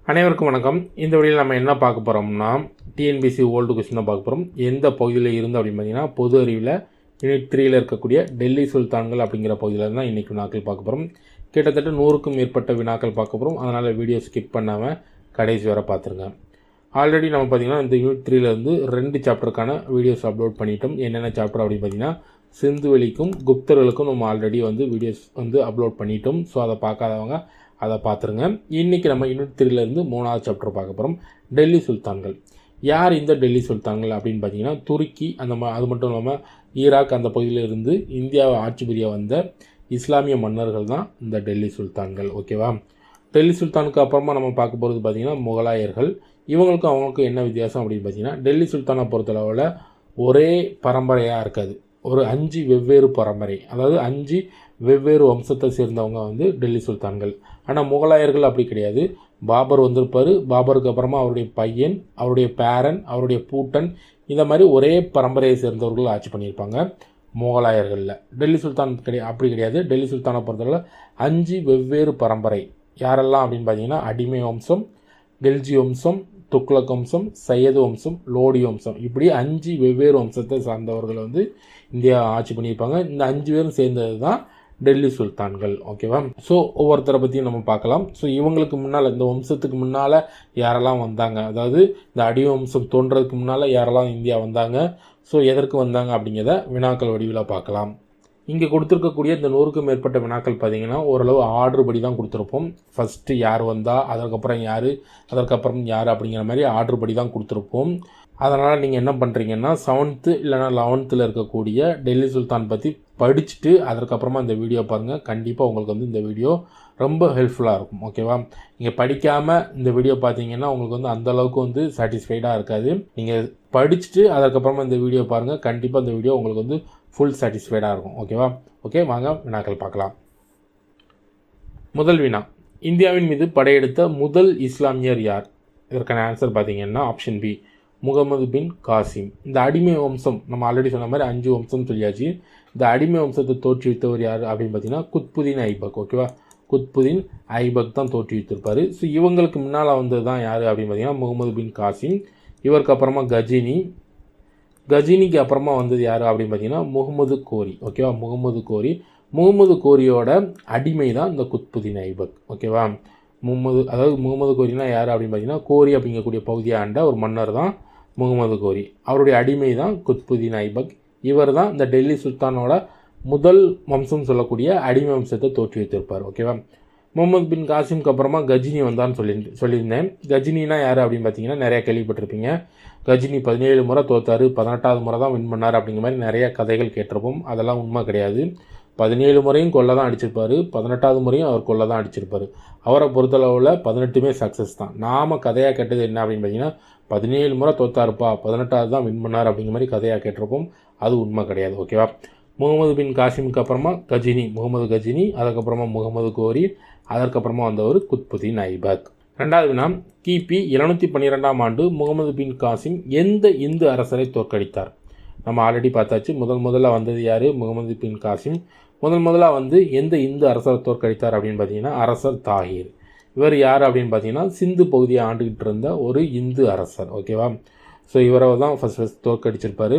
அனைவருக்கும் வணக்கம். இந்த வீடியோவில் நம்ம என்ன பார்க்க போகிறோம்னா, டிஎன்பிஎஸ்சி ஓல்டு கொஸ்டின் தான் பார்க்க போகிறோம். எந்த பகுதியில் இருந்து அப்படின்னு பார்த்தீங்கன்னா, பொது அறிவில் யூனிட் 3ல் இருக்கக்கூடிய டெல்லி சுல்தான்கள் அப்படிங்கிற பகுதியில் தான் இன்றைக்கி வினாக்கள் பார்க்க போகிறோம். கிட்டத்தட்ட 100க்கும் மேற்பட்ட வினாக்கள் பார்க்க போகிறோம். அதனால் வீடியோ ஸ்கிப் பண்ணாமல் கடைசி வரை பார்த்துருங்க. ஆல்ரெடி நம்ம பார்த்திங்கன்னா இந்த யூனிட் 3லேருந்து 2 சாப்டருக்கான வீடியோஸ் அப்லோட் பண்ணிட்டோம். என்னென்ன சாப்டர் அப்படின்னு பார்த்தீங்கன்னா, சிந்துவெளிக்கும் குப்தர்களுக்கும் நம்ம ஆல்ரெடி வீடியோஸ் அப்லோட் பண்ணிட்டோம். ஸோ அதை பார்க்காதவங்க அதை பார்த்துருங்க. இன்றைக்கி நம்ம யூனிட் 3லேருந்து 3வது சாப்டர் பார்க்க போகிறோம். டெல்லி சுல்தான்கள். யார் இந்த டெல்லி சுல்தான்கள் அப்படின்னு பார்த்தீங்கன்னா, துருக்கி அது மட்டும் இல்லாமல் ஈராக் அந்த பகுதியில் இருந்து இந்தியாவை ஆட்சி புரிய வந்த இஸ்லாமிய மன்னர்கள் தான் இந்த டெல்லி சுல்தான்கள். ஓகேவா? டெல்லி சுல்தானுக்கு அப்புறமா நம்ம பார்க்க போகிறது பார்த்திங்கன்னா முகலாயர்கள். இவங்களுக்கும் அவங்களுக்கும் என்ன வித்தியாசம் அப்படின்னு பார்த்தீங்கன்னா, டெல்லி சுல்தானை பொறுத்தளவில் ஒரே பரம்பரையாக இருக்காது. ஒரு 5 வெவ்வேறு பரம்பரை, அதாவது 5 வெவ்வேறு வம்சத்தை சேர்ந்தவங்க டெல்லி சுல்தான்கள். ஆனால் முகலாயர்கள் அப்படி கிடையாது. பாபர் வந்திருப்பார், பாபருக்கு அப்புறமா அவருடைய பையன், அவருடைய பேரன், அவருடைய பூட்டன், இந்த மாதிரி ஒரே பரம்பரையை சேர்ந்தவர்கள் ஆட்சி பண்ணியிருப்பாங்க முகலாயர்களில். டெல்லி சுல்தான் அப்படி கிடையாது. டெல்லி சுல்தானை பொறுத்தவரை 5 வெவ்வேறு பரம்பரை. யாரெல்லாம் அப்படின்னு பார்த்தீங்கன்னா, அடிமை வம்சம், கெல்ஜி வம்சம், துக்ளக் வம்சம், சையது வம்சம், லோடி வம்சம், இப்படி 5 வெவ்வேறு வம்சத்தை சார்ந்தவர்கள் இந்தியா ஆட்சி பண்ணியிருப்பாங்க. இந்த 5 பேரும் சேர்ந்தது தான் டெல்லி சுல்தான்கள். ஓகேவா? ஸோ ஒவ்வொருத்தரை பற்றியும் நம்ம பார்க்கலாம். ஸோ இவங்களுக்கு முன்னால், இந்த வம்சத்துக்கு முன்னால் யாரெல்லாம் வந்தாங்க, அதாவது இந்த அடி வம்சம் தோன்றதுக்கு முன்னால் யாரெல்லாம் இந்தியா வந்தாங்க, ஸோ எதற்கு வந்தாங்க அப்படிங்கிறத வினாக்கள் வடிவில் பார்க்கலாம். இங்கே கொடுத்துருக்கக்கூடிய இந்த 100க்கும் மேற்பட்ட வினாக்கள் பார்த்தீங்கன்னா ஓரளவு ஆர்டர் படி தான் கொடுத்துருப்போம். ஃபஸ்ட்டு யார் வந்தால், அதற்கப்புறம் யார் அப்படிங்கிற மாதிரி ஆர்டர் படி தான் கொடுத்துருப்போம். அதனால் நீங்கள் என்ன பண்ணுறீங்கன்னா, 7th இல்லைனா 11th இருக்கக்கூடிய டெல்லி சுல்தான் பற்றி படிச்சுட்டு அதற்கப்புறமா இந்த வீடியோ பாருங்கள். கண்டிப்பாக உங்களுக்கு இந்த வீடியோ ரொம்ப ஹெல்ப்ஃபுல்லாக இருக்கும். ஓகேவா? நீங்கள் படிக்காமல் இந்த வீடியோ பார்த்தீங்கன்னா உங்களுக்கு அந்தளவுக்கு சாட்டிஸ்ஃபைடாக இருக்காது. நீங்கள் படிச்சுட்டு அதற்கப்புறமா இந்த வீடியோ பாருங்கள். கண்டிப்பாக இந்த வீடியோ உங்களுக்கு ஃபுல் சாட்டிஸ்ஃபைடாக இருக்கும். ஓகேவா? ஓகே, வாங்க வினாக்கள் பார்க்கலாம். முதல் வினா, இந்தியாவின் மீது படையெடுத்த முதல் இஸ்லாமியர் யார்? இதற்கான ஆன்சர் பார்த்தீங்கன்னா ஆப்ஷன் பி, முகமது பின் காசிம். இந்த அடிமை வம்சம் நம்ம ஆல்ரெடி சொன்ன மாதிரி 5 வம்சம் சொல்லியாச்சு. இந்த அடிமை வம்சத்தை தோற்றுவித்தவர் யார் அப்படின்னு பார்த்தீங்கன்னா குத்புதீன் ஐபக். ஓகேவா? குத்புதீன் ஐபக் தான் தோற்றுவித்திருப்பார். ஸோ இவங்களுக்கு முன்னால் வந்தது தான் யார் அப்படின்னு பார்த்தீங்கன்னா முகமது பின் காசிம். இவருக்கு அப்புறமா கஜினிக்கு அப்புறமா வந்தது யார் அப்படின்னு பார்த்தீங்கன்னா முகமது கோரி. ஓகேவா? முகமது கோரியோட அடிமை தான் இந்த குத்புதீன் ஐபக். ஓகேவா? முகமது கோரினா யார் அப்படின்னு பார்த்தீங்கன்னா, கோரி அப்படிங்கக்கூடிய பகுதியை ஆண்ட ஒரு மன்னர் தான் முகமது கோரி. அவருடைய அடிமை தான் குத்புதீன் ஐபக். இவர் தான் இந்த டெல்லி சுல்தானோட முதல் வம்சம் சொல்லக்கூடிய அடிமை வம்சத்தை தோற்றுவித்திருப்பார். ஓகேவா? முகமது பின் காசிம்க்கு அப்புறமா கஜினி வந்தான்னு சொல்லியிருந்தேன். கஜினினா யார் அப்படின்னு பார்த்தீங்கன்னா, நிறையா கேள்விப்பட்டிருப்பீங்க. கஜினி 17 முறை தோத்தார், 18வது முறை தான் வின் பண்ணார் அப்படிங்கிற மாதிரி நிறைய கதைகள் கேட்டிருப்போம். அதெல்லாம் உண்மை கிடையாது. 17 முறையும் கொல்ல தான் அடிச்சிருப்பார், 18வது முறையும் அவர் கொல்ல தான் அடிச்சிருப்பார். அவரை பொறுத்தளவில் 18மே சக்ஸஸ் தான். நாம் கதையாக கேட்டது என்ன அப்படின்னு பார்த்தீங்கன்னா, 17 முறை தோத்தாருப்பா, 18வது தான் வின் பண்ணார் அப்படிங்கிற மாதிரி கதையாக கேட்டிருப்போம். அது உண்மை கிடையாது. ஓகேவா? முகமது பின் காசிமுக்கு அப்புறமா முகமது கஜினி, அதுக்கப்புறமா முகமது கோரி, அதற்கப்புறமா வந்தவர் குத்புதீன் ஐபக். 2வது வினா, கிபி 712ஆம் ஆண்டு முகமது பின் காசிம் எந்த இந்து அரசரை தோற்கடித்தார்? நம்ம ஆல்ரெடி பார்த்தாச்சு. முதல்ல வந்தது யார்? முகமது பின் காசிம். முதல்ல எந்த இந்து அரசரை தோற்கடித்தார் அப்படின்னு பார்த்தீங்கன்னா அரசர் தாஹிர். இவர் யார் அப்படின்னு பார்த்தீங்கன்னா சிந்து பகுதியை ஆண்டுகிட்டு இருந்த ஒரு இந்து அரசர். ஓகேவா? ஸோ இவரை தான் ஃபஸ்ட் தோற்கடிச்சிருப்பார்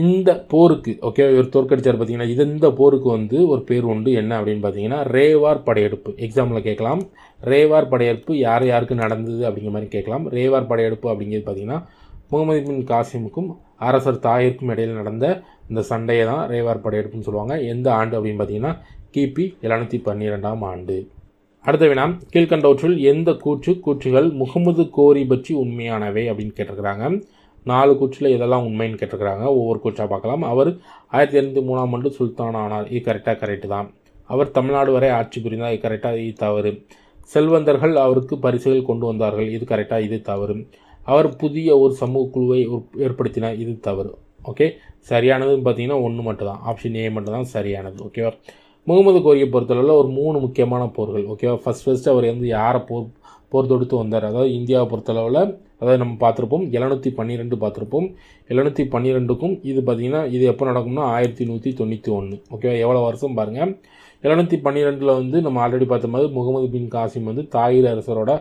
இந்த போருக்கு. ஓகே, இவர் தோற்கடிச்சார் பார்த்தீங்கன்னா. இந்த போருக்கு ஒரு பேர் உண்டு. என்ன அப்படின்னு பார்த்தீங்கன்னா ரேவார் படையெடுப்பு. எக்ஸாம்பிள் கேட்கலாம். ரேவார் படையெடுப்பு யாருக்கு நடந்தது அப்படிங்கிற மாதிரி கேட்கலாம். ரேவார் படையெடுப்பு அப்படிங்கிறது பார்த்தீங்கன்னா முகமது பின் காசிமுக்கும் அரசர் தாயிற்கும் இடையில் நடந்த இந்த சண்டையை தான் ரேவார் படையெடுப்புன்னு சொல்லுவாங்க. எந்த ஆண்டு அப்படின்னு பார்த்தீங்கன்னா கிபி 712ஆம் ஆண்டு. அடுத்த வினா, கீழ்கண்டவற்றில் எந்த கூற்றுகள் முகமது கோரி பற்றி உண்மையானவை அப்படின்னு கேட்டிருக்கிறாங்க. 4 கூற்றில் இதெல்லாம் உண்மைன்னு கேட்டிருக்கிறாங்க. ஒவ்வொரு கூற்றாக பார்க்கலாம். அவர் 1203ஆம் ஆண்டு சுல்தான் ஆனார். இது கரெக்டு தான். அவர் தமிழ்நாடு வரை ஆட்சி புரிந்தார். இது கரெக்டாக, இது தவறு. செல்வந்தர்கள் அவருக்கு பரிசுகள் கொண்டு வந்தார்கள். இது கரெக்டாக, இது தவறு. அவர் புதிய ஒரு சமூக குழுவை ஏற்படுத்தினார். இது தவறு. ஓகே, சரியானதுன்னு பார்த்தீங்கன்னா 1 மட்டும் தான். ஆப்ஷன் ஏ மட்டும் தான் சரியானது. ஓகேவா? முகமது கோரியை பொறுத்தளவில் ஒரு 3 முக்கியமான போர்கள். ஓகேவா? ஃபஸ்ட்டு அவர் யாரை போர் தொடுத்து வந்தார்? அதாவது இந்தியாவை பொறுத்தளவில், அதாவது நம்ம பார்த்துருப்போம் 712 பார்த்துருப்போம். 712க்கும் இது பார்த்திங்கன்னா இது எப்போ நடக்கும்னா 1191. ஓகேவா? எவ்வளோ வருஷம் பாருங்கள். 712 நம்ம ஆல்ரெடி பார்த்த மாதிரி முகமது பின் காசிம் தாயிர் அரசரோட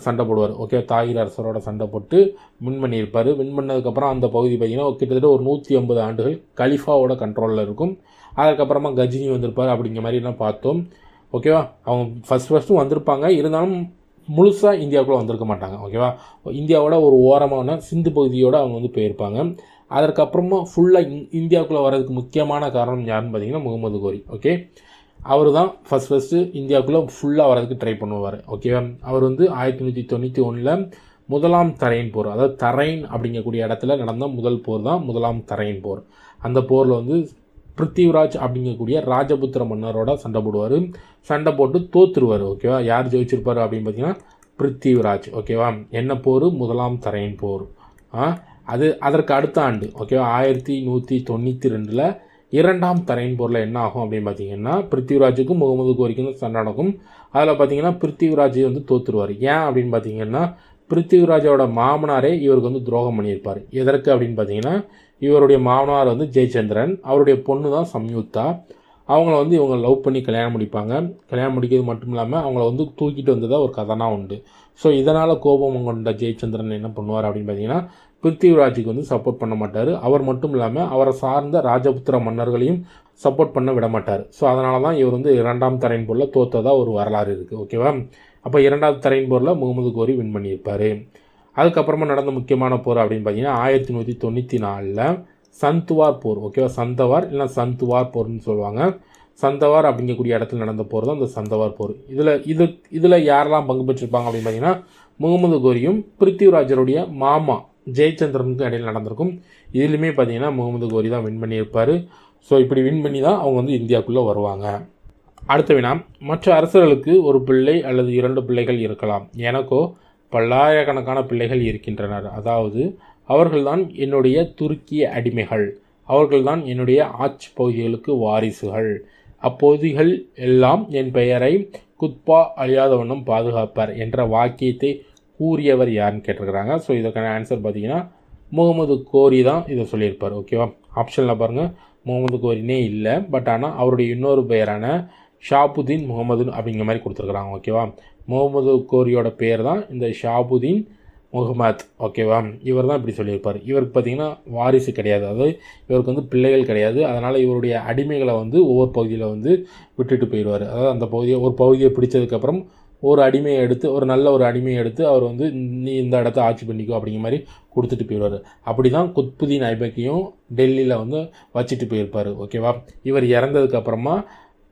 சண்டை போடுவார். ஓகே, தாகிர் அரசரோட சண்டை போட்டு வின் பண்ணியிருப்பார். வின் பண்ணதுக்கப்புறம் அந்த பகுதி பார்த்திங்கன்னா கிட்டத்தட்ட ஒரு 150 ஆண்டுகள் கலிஃபாவோட கண்ட்ரோலில் இருக்கும். அதுக்கப்புறமா கஜினி வந்திருப்பார் அப்படிங்கிற மாதிரிலாம் பார்த்தோம். ஓகேவா, அவங்க ஃபஸ்ட்டு வந்திருப்பாங்க, இருந்தாலும் முழுசாக இந்தியாவுக்குள்ளே வந்திருக்க மாட்டாங்க. ஓகேவா, இந்தியாவோட ஒரு ஓரமான சிந்து பகுதியோடு அவங்க வந்து போயிருப்பாங்க. அதற்கப்புறமா ஃபுல்லாக இந்தியாவுக்குள்ளே வர்றதுக்கு முக்கியமான காரணம் யாருன்னு பார்த்தீங்கன்னா முகமது கோரி. ஓகே, அவர் தான் ஃபஸ்ட்டு இந்தியாவுக்குள்ளே ஃபுல்லாக வர்றதுக்கு ட்ரை பண்ணுவார். ஓகேவா, அவர் வந்து 1891 முதலாம் தரையின் போர், அதாவது தரைன் அப்படிங்கக்கூடிய இடத்துல நடந்த முதல் போர் தான் முதலாம் தரையின் போர். அந்த போரில் வந்து பிருத்திவிராஜ் அப்படிங்கக்கூடிய ராஜபுத்திர மன்னரோட சண்டை போடுவார். சண்டை போட்டு தோற்றுருவார். ஓகேவா, யார் ஜெயிச்சிருப்பார் அப்படின்னு பார்த்தீங்கன்னா பிருத்திவிராஜ். ஓகேவா, என்ன போர்? முதலாம் தரையின் போர். அதற்கு அடுத்த ஆண்டு ஓகேவா 1192 இரண்டாம் தரையின் போரில் என்ன ஆகும் அப்படின்னு பார்த்தீங்கன்னா பிருத்திவிராஜுக்கும் முகமது கோரிக்கும் சண்டை நடக்கும். அதில் பார்த்தீங்கன்னா பிருத்திவிராஜ் வந்து தோற்றுருவார். ஏன் அப்படின்னு பார்த்தீங்கன்னா பிருத்திவிராஜோட மாமனாரே இவருக்கு வந்து துரோகம் பண்ணியிருப்பார். எதற்கு அப்படின்னு பார்த்தீங்கன்னா இவருடைய மாமனார் வந்து ஜெயச்சந்திரன், அவருடைய பொண்ணு தான் சம்யுக்தா. அவங்கள வந்து இவங்க லவ் பண்ணி கல்யாணம் முடிப்பாங்க. கல்யாணம் முடிக்கிறது மட்டும் இல்லாமல் அவங்கள வந்து தூக்கிட்டு வந்ததாக ஒரு கதைனா உண்டு. ஸோ இதனால் கோபம் கொண்ட ஜெயச்சந்திரன் என்ன பண்ணுவார் அப்படின்னு பார்த்தீங்கன்னா பிருத்திவிராஜுக்கு வந்து சப்போர்ட் பண்ண மாட்டார். அவர் மட்டும் இல்லாமல் அவரை சார்ந்த ராஜபுத்திர மன்னர்களையும் சப்போர்ட் பண்ண விட மாட்டார். ஸோ அதனால தான் இவர் வந்து இரண்டாம் தரையின் போரில் தோற்றதாக ஒரு வரலாறு இருக்குது. ஓகேவா, அப்போ இரண்டாவது தரையின் போரில் முகமது கோரி வின் பண்ணியிருப்பார். அதுக்கப்புறமா நடந்த முக்கியமான போர் அப்படின்னு பார்த்தீங்கன்னா 1194 சந்துவார் போர். ஓகேவா, சந்தவார் இல்லைனா சந்துவார் போர்னு சொல்லுவாங்க. சந்தவார் அப்படிங்கக்கூடிய இடத்துல நடந்த போர் தான் இந்த சந்தவார் போர். இதில் யாரெல்லாம் பங்கு பெற்றிருப்பாங்க அப்படின்னு பார்த்தீங்கன்னா முகமது கோரியும் பிருத்திவிராஜருடைய மாமா ஜெயச்சந்திரனுக்கு இடையில் நடந்திருக்கும். இதுலையுமே பார்த்தீங்கன்னா முகமது கோரி தான் வின் பண்ணியிருப்பார். ஸோ இப்படி வின் பண்ணி தான் அவங்க வந்து இந்தியாவுக்குள்ளே வருவாங்க. அடுத்த வினா, மற்ற அரசர்களுக்கு ஒரு பிள்ளை அல்லது 2 பிள்ளைகள் இருக்கலாம், எனக்கோ பல்லாயிரக்கணக்கான பிள்ளைகள் இருக்கின்றனர். அதாவது அவர்கள்தான் என்னுடைய துருக்கிய அடிமைகள், அவர்கள்தான் என்னுடைய ஆட்சி பகுதிகளுக்கு வாரிசுகள். அப்பகுதிகள் எல்லாம் என் பெயரை குத்பா அழியாத வண்ணம் பாதுகாப்பார் என்ற வாக்கியத்தை கூறியவர் யாருன்னு கேட்டிருக்கிறாங்க. ஸோ இதற்கான ஆன்சர் பார்த்தீங்கன்னா முகமது கோரி தான் இதை சொல்லியிருப்பார். ஓகேவா, ஆப்ஷனில் பாருங்கள், முகமது கோரினே இல்லை, பட் ஆனால் அவருடைய இன்னொரு பெயரான ஷாபுதீன் முகமது அப்படிங்கிற மாதிரி கொடுத்துருக்குறாங்க. ஓகேவா, முகமது கோரியோட பேர் தான் இந்த ஷாபுதீன் முகமது. ஓகேவா, இவர் தான் இப்படி சொல்லியிருப்பார். இவருக்கு பார்த்திங்கன்னா வாரிசு கிடையாது, அதாவது இவருக்கு வந்து பிள்ளைகள் கிடையாது. அதனால் இவருடைய அடிமைகளை வந்து ஒவ்வொரு பகுதியில் வந்து விட்டுட்டு போயிடுவார். அதாவது அந்த ஒரு பகுதியை பிடிச்சதுக்கப்புறம் ஒரு அடிமையை எடுத்து, ஒரு நல்ல ஒரு அடிமையை எடுத்து அவர் வந்து நீ இந்த இடத்த ஆட்சி பண்ணிக்கோ அப்படிங்கிற மாதிரி கொடுத்துட்டு போயிடுவார். அப்படி தான் குத்புதீன் ஐபக்கையும் டெல்லியில் வந்து வச்சுட்டு போயிருப்பார். ஓகேவா, இவர் இறந்ததுக்கப்புறமா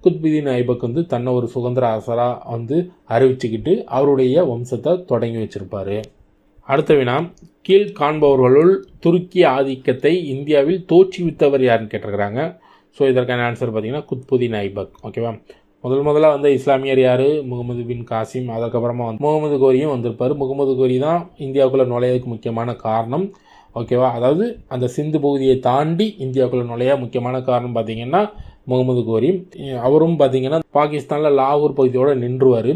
குத்புதீன் ஐபக் வந்து தன்னை ஒரு சுதந்திர அரசராக வந்து அறிவிச்சுக்கிட்டு அவருடைய வம்சத்தை தொடங்கி வச்சுருப்பார். அடுத்த வினா, கீழ் காண்பவர்களுள் துருக்கிய ஆதிக்கத்தை இந்தியாவில் தோற்றுவித்தவர் யாருன்னு கேட்டிருக்கிறாங்க. ஸோ இதற்கான ஆன்சர் பார்த்திங்கன்னா குத்புதீன் ஐபக். ஓகேவா, முதல்ல வந்து இஸ்லாமியர் யார்? முகமது பின் காசிம். அதுக்கப்புறமா வந்து முகமது கோரியும் வந்திருப்பார். முகமது கோரி தான் இந்தியாவுக்குள்ளே நுழையதுக்கு முக்கியமான காரணம். ஓகேவா, அதாவது அந்த சிந்து பகுதியை தாண்டி இந்தியாவுக்குள்ளே நுழைய முக்கியமான காரணம் பார்த்திங்கன்னா முகமது கோரி. அவரும் பார்த்திங்கன்னா பாகிஸ்தானில் லாகூர் பகுதியோடு நின்றுவார்.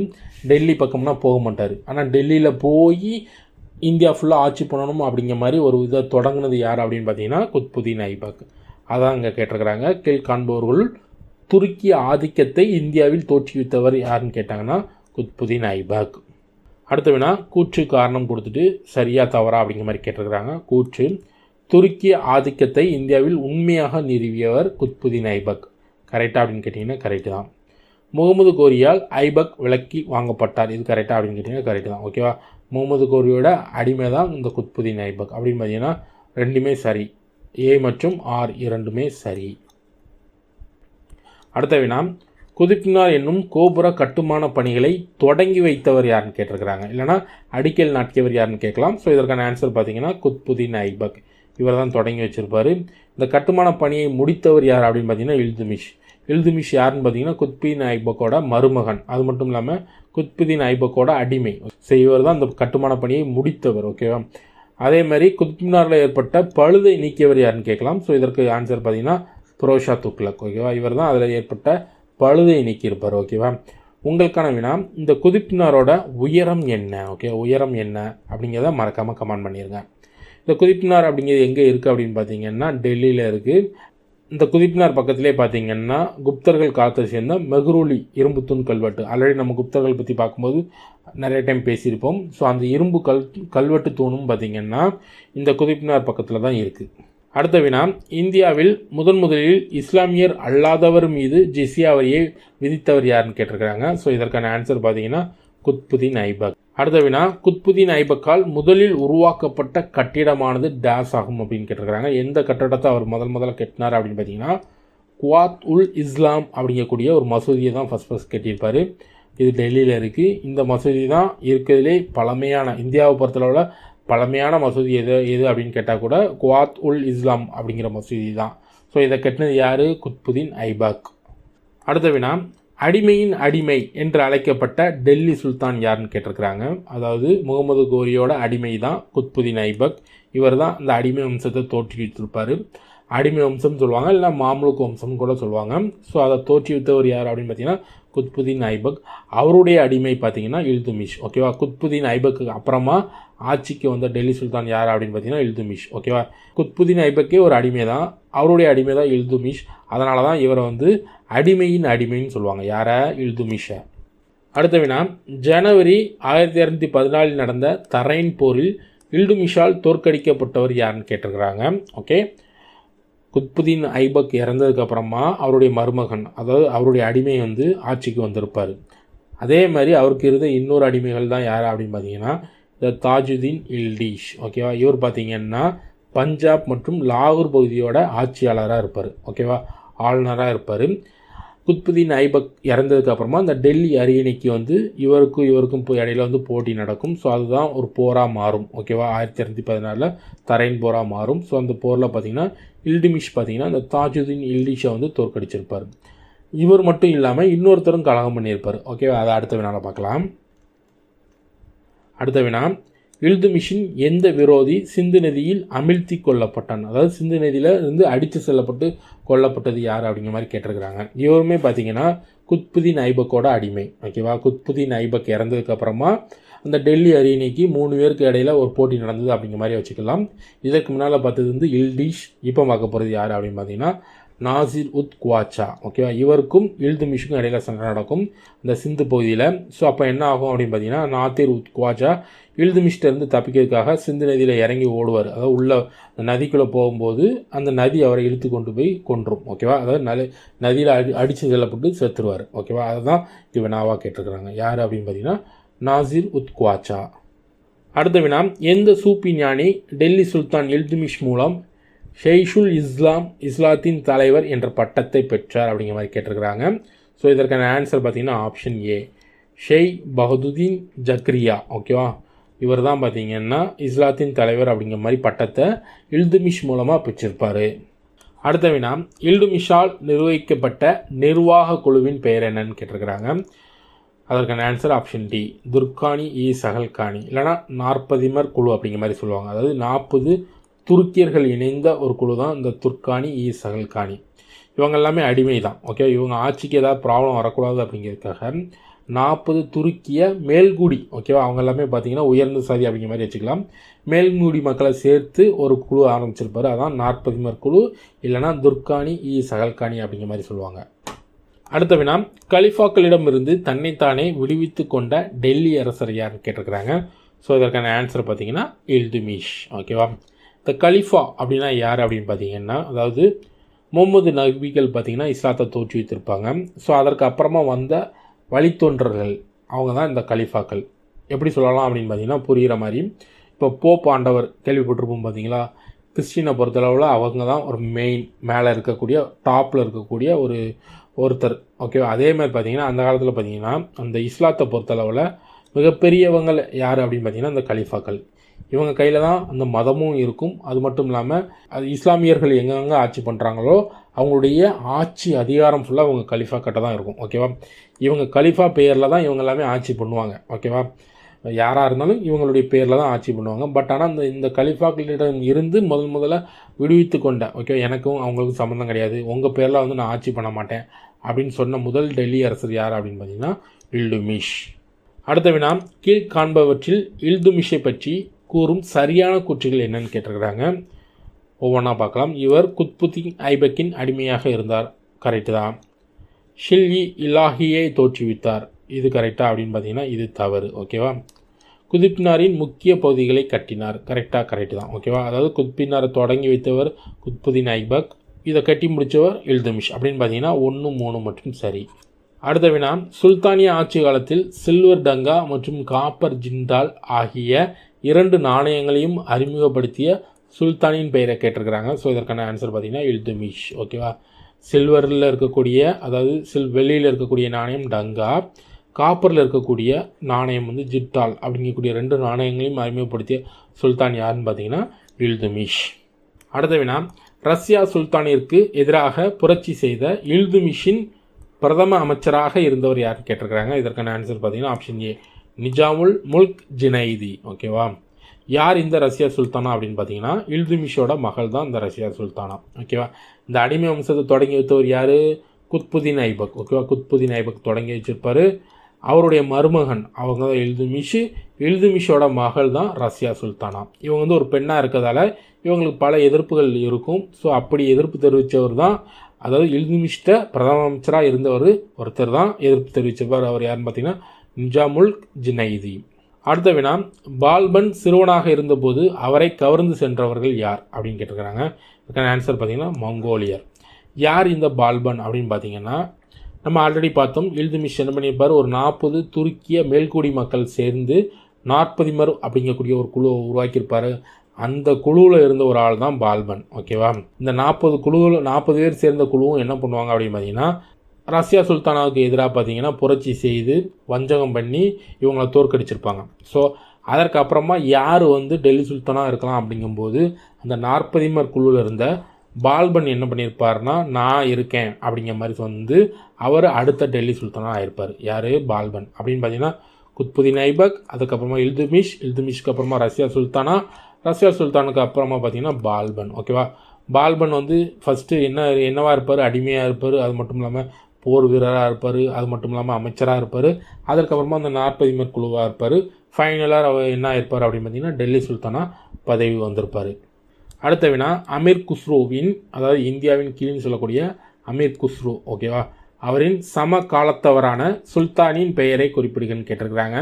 டெல்லி பக்கம்னா போக மாட்டார். ஆனால் டெல்லியில் போய் இந்தியா ஃபுல்லாக ஆட்சி பண்ணணும் அப்படிங்கிற மாதிரி ஒரு இதை தொடங்கினது யார் அப்படின்னு பார்த்தீங்கன்னா குத்புதீன் ஐபக். அதான் இங்கே கேட்டிருக்கிறாங்க. கீழ் காண்பவர்கள் துருக்கிய ஆதிக்கத்தை இந்தியாவில் தோற்றுவித்தவர் யாருன்னு கேட்டாங்கன்னா குத்புதீன் ஐபக். அடுத்த வினா, கூற்று காரணம் கொடுத்துட்டு சரியா தவறா அப்படிங்கிற மாதிரி கேட்டிருக்கிறாங்க. கூற்று, துருக்கிய ஆதிக்கத்தை இந்தியாவில் உண்மையாக நிறுவியவர் குத்புதீன் ஐபக். கரெக்டாக அப்படின்னு கேட்டிங்கன்னா கரெக்டு தான். முகமது கோரியால் ஐபக் விலக்கி வாங்கப்பட்டார், இது கரெக்டாக அப்படின்னு கேட்டிங்கன்னா கரெக்டு தான். ஓகேவா, முகமது கோரியோட அடிமை தான் இந்த குத்புதீன் ஐபக் அப்படின்னு பார்த்தீங்கன்னா ரெண்டுமே சரி. ஏ மற்றும் ஆர் இரண்டுமே சரி. அடுத்த வினா, குதுப்மினார் என்னும் கோபுர கட்டுமான பணிகளை தொடங்கி வைத்தவர் யாருன்னு கேட்டிருக்கிறாங்க. இல்லைனா அடிக்கல் நாட்டியவர் யாருன்னு கேட்கலாம். ஸோ இதற்கான ஆன்சர் பார்த்தீங்கன்னா குத்புதீன் ஐபக். இவர் தான் தொடங்கி வச்சிருப்பார். இந்த கட்டுமான பணியை முடித்தவர் யார் அப்படின்னு பார்த்தீங்கன்னா இல்துமிஷ். இல்துமிஷ் யாருன்னு பார்த்தீங்கன்னா குத்புதீன் ஐபக்கோட மருமகன். அது மட்டும் இல்லாமல் குத்புதீன் ஐபக்கோட அடிமை. ஸோ இவர் தான் இந்த கட்டுமான பணியை முடித்தவர். ஓகேவா, அதே மாதிரி குதுப்மினாரில் ஏற்பட்ட பழுதை நீக்கியவர் யாருன்னு கேட்கலாம். ஸோ இதற்கு ஆன்சர் பார்த்தீங்கன்னா ஃபிரோஷா துக்ளக். ஓகேவா, இவர் தான் அதில் ஏற்பட்ட பழுதை நீக்கியிருப்பார். ஓகேவா, உங்களுக்கான வினா, இந்த குதுப்மினாரோட உயரம் என்ன? ஓகே, உயரம் என்ன அப்படிங்கிறத மறக்காமல் கமெண்ட் பண்ணிடுங்க. இந்த குதுப்மினார் அப்படிங்கிறது எங்கே இருக்குது அப்படின்னு பார்த்தீங்கன்னா டெல்லியில் இருக்குது. இந்த குதிப்பினார் பக்கத்திலே பார்த்தீங்கன்னா குப்தர்கள் காலத்தை சேர்ந்த மெஹ்ரூலி இரும்புத்தூண் கல்வெட்டு. ஆல்ரெடி நம்ம குப்தர்கள் பற்றி பார்க்கும்போது நிறைய டைம் பேசியிருப்போம். ஸோ அந்த இரும்பு கல்வெட்டு தூணும் பார்த்திங்கன்னா இந்த குதிப்பினார் பக்கத்தில் தான் இருக்குது. அடுத்த வினா, இந்தியாவில் முதலில் இஸ்லாமியர் அல்லாதவர் மீது ஜிஸ்யா வரியை விதித்தவர் யாருன்னு கேட்டிருக்கிறாங்க. ஸோ இதற்கான ஆன்சர் பார்த்தீங்கன்னா குத்புதீன் ஐபக். அடுத்த வினா, குத்புதீன் ஐபக்கால் முதலில் உருவாக்கப்பட்ட கட்டிடமானது டேஸ் ஆகும் அப்படின்னு கேட்டிருக்கிறாங்க. எந்த கட்டடத்தை அவர் முதல்ல கட்டினார் அப்படின்னு பார்த்தீங்கன்னா குவாத் உல் இஸ்லாம் அப்படிங்கக்கூடிய ஒரு மசூதியை தான் ஃபஸ்ட் கட்டியிருப்பார். இது டெல்லியில் இருக்குது. இந்த மசூதி தான் இருக்கிறதுலே பழமையான, இந்தியாவை பொறுத்தளவில் பழமையான மசூதி எது அப்படின்னு கேட்டால் கூட குவாத் உல் இஸ்லாம் அப்படிங்கிற மசூதி தான். ஸோ இதை கட்டினது யார்? குத்புதீன் ஐபக். அடுத்த வினா, அடிமையின் அடிமை என்று அழைக்கப்பட்ட டெல்லி சுல்தான் யாருன்னு கேட்டிருக்கிறாங்க. அதாவது முகமது கோரியோட அடிமை தான் குத்புதீன் ஐபக். இவர் தான் இந்த அடிமை வம்சத்தை தோற்றுவித்திருப்பார். அடிமை வம்சம் சொல்லுவாங்க, இல்லை மாம்லுக் வம்சம் கூட சொல்லுவாங்க. ஸோ அதை தோற்றுவித்தவர் யார் அப்படின்னு பார்த்தீங்கன்னா குத்புதீன் ஐபக். அவருடைய அடிமை பார்த்தீங்கன்னா இல்துமிஷ். ஓகேவா? குத்புதீன் ஐபக்கு அப்புறமா ஆட்சிக்கு வந்த டெல்லி சுல்தான் யார் அப்படின்னு பார்த்தீங்கன்னா இல்துமிஷ். ஓகேவா? குத்புதீன் ஐபக்கே ஒரு அடிமை தான், அவருடைய அடிமை தான் இல்துமிஷ். அதனால தான் இவரை அடிமையின் அடிமைன்னு சொல்லுவாங்க. யாரை? இல்துமிஷை. அடுத்த வினா, ஜனவரி 1214 நடந்த தரைன் போரில் இல்துமிஷால் தோற்கடிக்கப்பட்டவர் யாருன்னு கேட்டிருக்கிறாங்க. ஓகே, குத்புதீன் ஐபக் இறந்ததுக்கப்புறமா அவருடைய மருமகன், அதாவது அவருடைய அடிமை ஆட்சிக்கு வந்திருப்பார். அதே மாதிரி அவருக்கு இருந்த இன்னொரு அடிமைகள் தான் யார் அப்படின்னு பார்த்தீங்கன்னா இந்த தாஜுதீன் இல்டிஷ். ஓகேவா? இவர் பார்த்தீங்கன்னா பஞ்சாப் மற்றும் லாகூர் பகுதியோட ஆட்சியாளராக இருப்பார். ஓகேவா? ஆளுநராக இருப்பார். குத்புதீன் ஐபக் இறந்ததுக்கப்புறமா இந்த டெல்லி அரியணைக்கு இவருக்கும் இடையில போட்டி நடக்கும். ஸோ அதுதான் ஒரு போராக மாறும். ஓகேவா? 1214 தரைன் போராக மாறும். ஸோ அந்த போரில் பார்த்தீங்கன்னா இல்துமிஷ் பார்த்தீங்கன்னா இந்த தாஜுதீன் இல்டிஷை தோற்கடிச்சிருப்பார். இவர் மட்டும் இல்லாமல் இன்னொருத்தரும் கலகம் பண்ணியிருப்பார். ஓகேவா? அதை அடுத்த வினாவில் பார்க்கலாம். அடுத்த வினா, இல்துமிஷின் எந்த விரோதி சிந்து நதியில் அமிழ்த்தி கொல்லப்பட்டான்? அதாவது சிந்து நதியில் அடித்து செல்லப்பட்டு கொல்லப்பட்டது யார் அப்படிங்கிற மாதிரி கேட்டிருக்கிறாங்க. இவருமே பார்த்தீங்கன்னா குத்புதீன் ஐபக்கோட அடிமை. ஓகேவா? குத்புதீன் ஐபக் இறந்ததுக்கப்புறமா அந்த டெல்லி அரியணைக்கு 3 பேருக்கு இடையில ஒரு போட்டி நடந்தது அப்படிங்கிற மாதிரி வச்சுக்கலாம். இதற்கு முன்னால் பார்த்தது இல்டிஷ். இப்போ பார்க்க போகிறது யார் அப்படின்னு பார்த்தீங்கன்னா நாசிர் உத் குவாச்சா. ஓகேவா? இவருக்கும் இல்துமிஷுக்கும் இடையில சண்டை நடக்கும் இந்த சிந்து பகுதியில். ஸோ அப்போ என்ன ஆகும் அப்படின்னு பார்த்தீங்கன்னா நாசிர் உத் குவாச்சா இல்துமிஷ்டேருந்து தப்பிக்கிறதுக்காக சிந்து நதியில் இறங்கி ஓடுவார். அதாவது உள்ள நதிக்குள்ளே போகும்போது அந்த நதி அவரை இழுத்து கொண்டு போய் கொன்றும். ஓகேவா? அதாவது நதியில் அடித்து செல்லப்பட்டு செத்துருவார். ஓகேவா? அதுதான் இப்போ வினாவாக கேட்டிருக்கிறாங்க. யார் அப்படின்னு பார்த்தீங்கன்னா நாசிர் உத் குவாச்சா. அடுத்த வினா, எந்த சூப்பி ஞானி டெல்லி சுல்தான் இல்துமிஷ் மூலம் ஷெய்ஷுல் இஸ்லாத்தின் தலைவர் என்ற பட்டத்தை பெற்றார் அப்படிங்கிற மாதிரி கேட்டிருக்கிறாங்க. ஸோ இதற்கான ஆன்சர் பார்த்தீங்கன்னா ஆப்ஷன் ஏ, ஷெய் பஹதுதீன் ஜக்ரியா. ஓகேவா? இவர் தான் பார்த்தீங்கன்னா இஸ்லாத்தின் தலைவர் அப்படிங்கிற மாதிரி பட்டத்தை இல்துமிஷ் மூலமாக பெற்றிருப்பார். அடுத்த வினா, இல்துமிஷால் நிர்வகிக்கப்பட்ட நிர்வாக குழுவின் பெயர் என்னன்னு கேட்டிருக்கிறாங்க. அதற்கான ஆன்சர் ஆப்ஷன் டி, துர்கானி இ சகல்கானி, இல்லைனா 40 குழு அப்படிங்கிற மாதிரி சொல்லுவாங்க. அதாவது 40 துருக்கியர்கள் இணைந்த ஒரு குழு தான் இந்த துர்கானி இ சகல்கானி. இவங்க எல்லாமே அடிமை தான். ஓகே, இவங்க ஆட்சிக்கு ஏதாவது ப்ராப்ளம் வரக்கூடாது அப்படிங்கிறதுக்காக 40 துருக்கிய மேல்குடி, ஓகேவா, அவங்க எல்லாமே பார்த்தீங்கன்னா உயர்ந்த சாதி அப்படிங்கிற மாதிரி வச்சுக்கலாம், மேல்குடி மக்களை சேர்த்து ஒரு குழு ஆரம்பிச்சிருப்பார். அதான் 40 குழு, இல்லைனா துர்கானி இ சகல்கானி அப்படிங்கிற மாதிரி சொல்லுவாங்க. அடுத்த வினா, கலிஃபாக்களிடமிருந்து தன்னைத்தானே விடுவித்து கொண்ட டெல்லி அரசர் யாருன்னு கேட்டிருக்கிறாங்க. ஸோ இதற்கான ஆன்சர் பார்த்தீங்கன்னா இல்துமிஷ். ஓகேவா, இந்த கலிஃபா அப்படின்னா யார் அப்படின்னு பார்த்தீங்கன்னா, அதாவது முகமது நபிகள் பார்த்தீங்கன்னா இஸ்லாத்தை தோற்றுவித்திருப்பாங்க. ஸோ அதற்கு அப்புறமா வந்த வழித்தோன்றர்கள் அவங்க தான் இந்த கலிஃபாக்கள். எப்படி சொல்லலாம் அப்படின்னு பார்த்தீங்கன்னா புரிகிற மாதிரி, இப்போ போப் ஆண்டவர் கேள்விப்பட்டிருப்போம் பார்த்தீங்களா, கிறிஸ்டினை பொறுத்தளவில் அவங்க தான் ஒரு மெயின் மேலே இருக்கக்கூடிய டாப்பில் இருக்கக்கூடிய ஒருத்தர். ஓகேவா, அதே மாதிரி பார்த்தீங்கன்னா அந்த காலத்தில் பார்த்தீங்கன்னா அந்த இஸ்லாத்தை பொறுத்தளவில் மிகப்பெரியவங்க யார் அப்படின்னு பார்த்தீங்கன்னா இந்த கலிஃபாக்கள். இவங்க கையில் தான் அந்த மதமும் இருக்கும். அது மட்டும் இல்லாமல் அது இஸ்லாமியர்கள் எங்கெங்கே ஆட்சி பண்ணுறாங்களோ அவங்களுடைய ஆட்சி அதிகாரம் ஃபுல்லாக இவங்க கலிஃபா கிட்ட தான் இருக்கும். ஓகேவா, இவங்க கலிஃபா பேரில் தான் இவங்க எல்லாமே ஆட்சி பண்ணுவாங்க. ஓகேவா, யாராக இருந்தாலும் இவங்களுடைய பேரில் தான் ஆட்சி பண்ணுவாங்க. பட் ஆனால் இந்த கலிஃபாக்களிடம் இருந்து முதல்ல விடுவித்து கொண்ட, ஓகே, எனக்கும் அவங்களுக்கும் சம்மந்தம் கிடையாது, உங்கள் பேரில் நான் ஆட்சி பண்ண மாட்டேன் அப்படின்னு சொன்ன முதல் டெல்லி அரசர் யார் அப்படின்னு பார்த்தீங்கன்னா இல்துமிஷ். அடுத்த வினா, கீழ்காண்பவற்றில் இல்துமிஷை பற்றி கூறும் சரியான கூற்றுகள் என்னன்னு கேட்டிருக்கிறாங்க. ஒவ்வொன்றா பார்க்கலாம். இவர் குத்புதீன் ஐபக்கின் அடிமையாக இருந்தார், கரெக்டு தான். ஷில்-இ இலாஹியை தோற்றுவித்தார், இது கரெக்டாக அப்படின்னு பார்த்தீங்கன்னா இது தவறு, ஓகேவா. குதுப் மினாரின் முக்கிய பகுதிகளை கட்டினார், கரெக்டு தான், ஓகேவா. அதாவது குதுப் மினாரை தொடங்கி வைத்தவர் குத்புதீன் ஐபக், இதை கட்டி முடித்தவர் இல்துமிஷ் அப்படின்னு பார்த்தீங்கன்னா 1, 3 மற்றும் சரி. அடுத்த வினா, சுல்தானிய ஆட்சி காலத்தில் சில்வர் டங்கா மற்றும் காப்பர் ஜிண்டால் ஆகிய 2 நாணயங்களையும் அறிமுகப்படுத்திய சுல்தானின் பெயரை கேட்டிருக்கிறாங்க. ஸோ இதற்கான ஆன்சர் பார்த்தீங்கன்னா இல்துமிஷ், ஓகேவா. சில்வரில் இருக்கக்கூடிய, அதாவது வெள்ளியில் இருக்கக்கூடிய நாணயம் டங்கா, காப்பரில் இருக்கக்கூடிய நாணயம் வந்து ஜிட்டால் அப்படிங்கக்கூடிய 2 நாணயங்களையும் அறிமுகப்படுத்திய சுல்தான் யாருன்னு பார்த்தீங்கன்னா இல்துமிஷ். அடுத்த வினா, ரஷ்யா சுல்தானிற்கு எதிராக புரட்சி செய்த இல்துமிஷின் பிரதம அமைச்சராக இருந்தவர் யாருன்னு கேட்டிருக்கிறாங்க. இதற்கான ஆன்சர் பார்த்தீங்கன்னா ஆப்ஷன் ஏ, நிஜாமுல் முல்க் ஜினைதி, ஓகேவா. யார் இந்த ரஷ்யா சுல்தானா அப்படின்னு பார்த்தீங்கன்னா இல்துமிஷோட மகள் தான் இந்த ரஷ்யா சுல்தானா, ஓகேவா. இந்த அடிமை வம்சத்தை தொடங்கி வைத்தவர் யார்? குத்புதீன் ஐபக், ஓகேவா. குத்புதீன் ஐபக் தொடங்கி வச்சிருப்பார். அவருடைய மருமகன் அவங்க தான் இல்துமிஷோட மகள் தான் ரஷ்யா சுல்தானா. இவங்க வந்து ஒரு பெண்ணாக இருக்கிறதால இவங்களுக்கு பல எதிர்ப்புகள் இருக்கும். ஸோ அப்படி எதிர்ப்பு தெரிவித்தவர் தான், அதாவது இல்துமிஷ்ட பிரதம அமைச்சராக இருந்தவர் ஒருத்தர் தான் எதிர்ப்பு தெரிவித்தவர். அவர் யாருன்னு பார்த்தீங்கன்னா நிஜாமுல் ஜினைதி. அடுத்த வினா, பால்பன் சிறுவனாக இருந்தபோது அவரை கவர்ந்து சென்றவர்கள் யார் அப்படின்னு கேட்டிருக்கிறாங்க. இதுக்கான ஆன்சர் பார்த்தீங்கன்னா மங்கோலியர். யார் இந்த பால்பன் அப்படின்னு பார்த்தீங்கன்னா நம்ம ஆல்ரெடி பார்த்தோம். இல்துமிஷ் என்ன பண்ணியிருப்பார், ஒரு 40 துருக்கிய மேல்குடி மக்கள் சேர்ந்து நாற்பதிமர் அப்படிங்கக்கூடிய ஒரு குழுவை உருவாக்கியிருப்பார். அந்த குழுவில் இருந்த ஒரு ஆள் தான் பால்பன், ஓகேவா. இந்த 40 பேர் சேர்ந்த குழுவும் என்ன பண்ணுவாங்க அப்படின்னு பார்த்தீங்கன்னா ரஷ்யா சுல்தானாவுக்கு எதிராக பார்த்தீங்கன்னா புரட்சி செய்து வஞ்சகம் பண்ணி இவங்களை தோற்கடிச்சிருப்பாங்க. ஸோ அதற்கு அப்புறமா யார் வந்து டெல்லி சுல்தானாக இருக்கலாம் அப்படிங்கும்போது அந்த 40 குழுவில் இருந்த பால்பன் என்ன பண்ணியிருப்பார்னா நான் இருக்கேன் அப்படிங்கிற மாதிரி வந்து அவர் அடுத்த டெல்லி சுல்தானாக ஆயிருப்பார். யார்? பால்பன். அப்படின்னு பார்த்தீங்கன்னா குத்புதீன் ஐபக், அதுக்கப்புறமா இல்துமிஷ்க்கு அப்புறமா ரஷ்யா சுல்தானுக்கு அப்புறமா பார்த்தீங்கன்னா பால்பன், ஓகேவா. பால்பன் வந்து ஃபஸ்ட்டு என்னவா இருப்பார், அடிமையாக இருப்பார். அது மட்டும் இல்லாமல் போர் வீரராக இருப்பார். அது மட்டும் இல்லாமல் அமைச்சராக இருப்பார். அதற்கப்புறமா அந்த 40 குழுவாக இருப்பார். ஃபைனலாக அவர் என்ன இருப்பார் அப்படின்னு பார்த்தீங்கன்னா டெல்லி சுல்தானாக பதவி வந்திருப்பார். அடுத்த வினா, அமீர் குஸ்ரோவின், அதாவது இந்தியாவின் கீழ்னு சொல்லக்கூடிய அமீர் குஸ்ரோ, ஓகேவா, அவரின் சம காலத்தவரான சுல்தானின் பெயரை குறிப்பிடுங்கன்னு கேட்டிருக்கிறாங்க.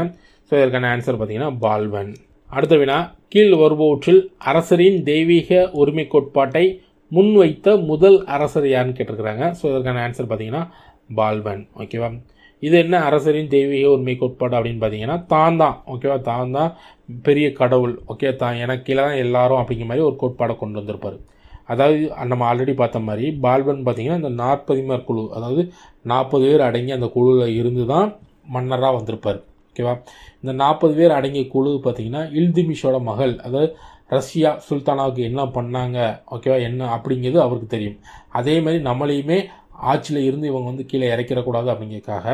ஸோ இதற்கான ஆன்சர் பார்த்தீங்கன்னா பால்பன். அடுத்த வினா, கீழ் வருபவற்றில் அரசரின் தெய்வீக உரிமை கோட்பாட்டை முன்வைத்த முதல் அரசர் யாருன்னு கேட்டிருக்கிறாங்க. ஸோ இதற்கான ஆன்சர் பார்த்தீங்கன்னா பால்பன், ஓகேவா. இது என்ன அரசரின் தெய்வீக உரிமை கோட்பாடு அப்படின்னு பார்த்தீங்கன்னா தான், ஓகேவா. தான் பெரிய கடவுள், ஓகே, எனக்கு கீழே தான் எல்லாரும் அப்படிங்கிற மாதிரி ஒரு கோட்பாடை கொண்டு வந்திருப்பார். அதாவது நம்ம ஆல்ரெடி பார்த்த மாதிரி பால்பன் பார்த்தீங்கன்னா இந்த 40 குழு, அதாவது 40 பேர் அடங்கி அந்த குழுவில் இருந்து தான் மன்னராக வந்திருப்பார், ஓகேவா. இந்த 40 பேர் அடங்கிய குழு பார்த்தீங்கன்னா இல்துமிஷோட மகள், அதாவது ரஷ்யா சுல்தானாவுக்கு என்ன பண்ணாங்க, ஓகேவா, என்ன அப்படிங்கிறது அவருக்கு தெரியும். அதே மாதிரி நம்மளையுமே ஆட்சியில் இருந்து இவங்க வந்து கீழே இறக்கிடக்கூடாது அப்படிங்கிறதுக்காக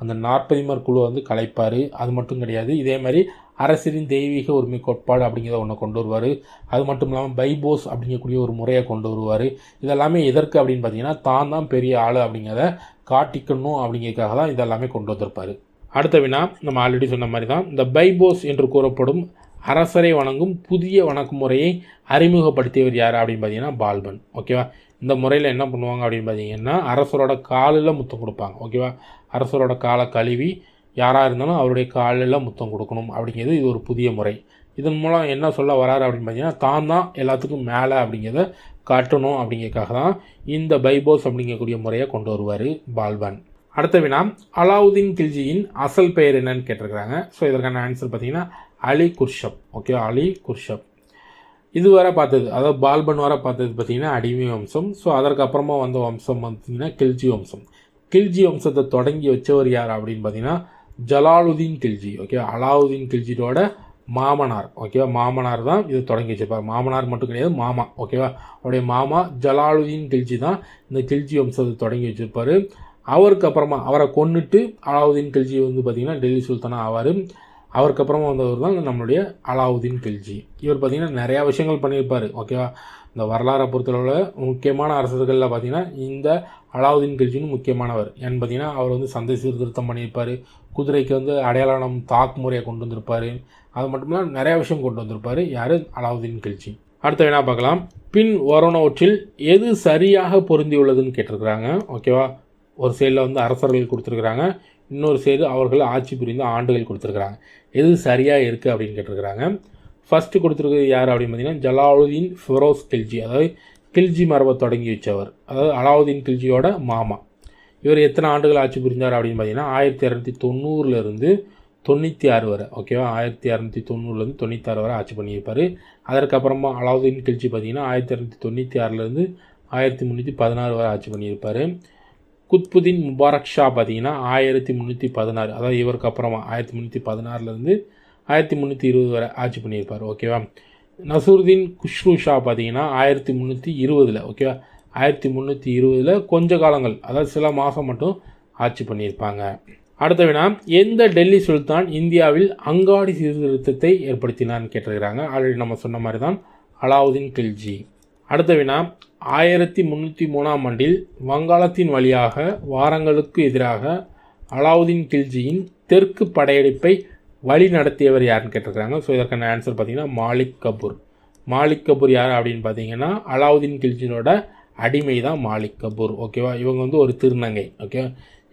அந்த 40 குழுவை வந்து கலைப்பார். அது மட்டும் கிடையாது, இதே மாதிரி அரசரின் தெய்வீக உரிமை கோட்பாடு அப்படிங்கிறத ஒன்று கொண்டு வருவார். அது மட்டும் இல்லாமல் பைபோஸ் அப்படிங்கக்கூடிய ஒரு முறையை கொண்டு வருவார். இதெல்லாமே எதற்கு அப்படின்னு பார்த்தீங்கன்னா தான் பெரிய ஆள் அப்படிங்கிறத காட்டிக்கணும் அப்படிங்கிறதுக்காக தான் இதெல்லாமே கொண்டு வந்திருப்பார். அடுத்த வினா, நம்ம ஆல்ரெடி சொன்ன மாதிரி தான், இந்த பைபோஸ் என்று கூறப்படும் அரசரை வணங்கும் புதிய வணக்கமுறையை அறிமுகப்படுத்தியவர் யார் அப்படின்னு பார்த்தீங்கன்னா பால்பன், ஓகேவா. இந்த முறையில் என்ன பண்ணுவாங்க அப்படின்னு பார்த்தீங்கன்னா அரசரோட காலில் முத்தம் கொடுப்பாங்க, ஓகேவா. அரசரோட காலை கழுவி யாராக இருந்தாலும் அவருடைய காலில் முத்தம் கொடுக்கணும் அப்படிங்கிறது இது ஒரு புதிய முறை. இதன் மூலம் என்ன சொல்ல வராரு அப்படின்னு பார்த்தீங்கன்னா தான் எல்லாத்துக்கும் மேலே அப்படிங்கிறத காட்டணும் அப்படிங்கிறதுக்காக தான் இந்த பைபோஸ் அப்படிங்கக்கூடிய முறையை கொண்டு வருவார் பால்பன். அடுத்த வினா, அலாவுதீன் கில்ஜியின் அசல் பெயர் என்னன்னு கேட்டிருக்கிறாங்க. ஸோ இதற்கான ஆன்சர் பார்த்தீங்கன்னா அலி குர்ஷப், ஓகே, அலி குர்ஷப். இது வர பார்த்தது, அதாவது பால்பன் வர பார்த்தது பார்த்தீங்கன்னா அடிமை வம்சம். ஸோ அதற்கப்புறமா வந்த வம்சம் பார்த்தீங்கன்னா கில்ஜி வம்சம். கில்ஜி வம்சத்தை தொடங்கி வச்சவர் யார் அப்படின்னு பார்த்தீங்கன்னா ஜலாலுதீன் கில்ஜி, ஓகே. அலாவுதீன் கில்ஜியோட மாமனார், ஓகேவா. மாமனார் தான் இது தொடங்கி வச்சிருப்பார். மாமனார் மட்டும் கிடையாது, மாமா, ஓகேவா. அவருடைய மாமா ஜலாலுதீன் கில்ஜி தான் இந்த கில்ஜி வம்சத்தை தொடங்கி வச்சிருப்பார். அவருக்கு அப்புறமா அவரை கொன்னுட்டு அலாவுதீன் கில்ஜி வந்து பார்த்திங்கன்னா டெல்லி சுல்தானா ஆவார். அவருக்கு அப்புறமா வந்தவர் தான் நம்மளுடைய அலாவுதீன் கில்ஜி. இவர் பார்த்திங்கன்னா நிறையா விஷயங்கள் பண்ணியிருப்பார், ஓகேவா. இந்த வரலாறை பொறுத்தளவில் முக்கியமான அரசர்களில் பார்த்திங்கன்னா இந்த அலாவுதீன் கில்ஜின்னு முக்கியமானவர். ஏன்னு பார்த்தீங்கன்னா அவர் வந்து சந்தை சீர்திருத்தம் பண்ணியிருப்பார். குதிரைக்கு வந்து அடையாளம் தாக்கு முறையை கொண்டு வந்திருப்பார். அது மட்டும் இல்லாமல் நிறையா விஷயம் கொண்டு வந்திருப்பார். யார்? அலாவுதீன் கில்ஜி. அடுத்த வினா பார்க்கலாம். பின் வருவனவற்றில் எது சரியாக பொருந்தியுள்ளதுன்னு கேட்டிருக்கிறாங்க. ஓகேவா, ஒரு சைடில் வந்து அரசர்கள் கொடுத்துருக்குறாங்க, இன்னொரு சைடு அவர்கள் ஆட்சி புரிந்த ஆண்டுகள் கொடுத்துருக்குறாங்க. எது சரியாக இருக்குது அப்படின்னு கேட்டிருக்கிறாங்க. ஃபஸ்ட்டு கொடுத்துருக்குறது யார் அப்படின்னு பார்த்தீங்கன்னா ஜலாலுதீன் ஃபிரோஸ் கில்ஜி, அதாவது கில்ஜி மரபை தொடங்கி வச்சவர், அதாவது அலாவுதீன் கில்ஜியோட மாமா. இவர் எத்தனை ஆண்டுகள் ஆட்சி புரிந்தார் அப்படின்னு பார்த்தீங்கன்னா 1290 96 வரை. ஓகேவா, 1290 96 வரை ஆட்சி பண்ணியிருப்பார். அதற்கப்புறமா அலாவுதீன் கில்ஜி பார்த்தீங்கன்னா 1296 1316 வரை ஆட்சி பண்ணியிருப்பார். குத்புதீன் முபாரக் ஷா பார்த்தீங்கன்னா 1316, அதாவது இவருக்கு அப்புறமா 1316 1320 வரை ஆட்சி பண்ணியிருப்பார். ஓகேவா. நசருதீன் குஷ்ரு ஷா பார்த்தீங்கன்னா 1320, ஓகேவா, 1320 கொஞ்ச காலங்கள், அதாவது சில மாதம் மட்டும் ஆட்சி பண்ணியிருப்பாங்க. அடுத்த வினா, எந்த டெல்லி சுல்தான் இந்தியாவில் அங்காடி சீர்திருத்தத்தை ஏற்படுத்தினான்னு கேட்டிருக்கிறாங்க. ஆல்ரெடி நம்ம சொன்ன மாதிரி தான் அலாவுதீன் கில்ஜி. அடுத்த வினா, 1303 ஆண்டில் வங்காளத்தின் வழியாக வாரங்களுக்கு எதிராக அலாவுதீன் கில்ஜியின் தெற்கு படையெடுப்பை வழி நடத்தியவர் யாருன்னு கேட்டிருக்கிறாங்க. ஸோ இதற்கான ஆன்சர் பார்த்தீங்கன்னா மாலிக் கபூர். மாலிக் கபூர் யார் அப்படின்னு பார்த்தீங்கன்னா அலாவுதீன் கில்ஜினோட அடிமை தான் மாலிக் கபூர். ஓகேவா, இவங்க வந்து ஒரு திருநங்கை. ஓகே,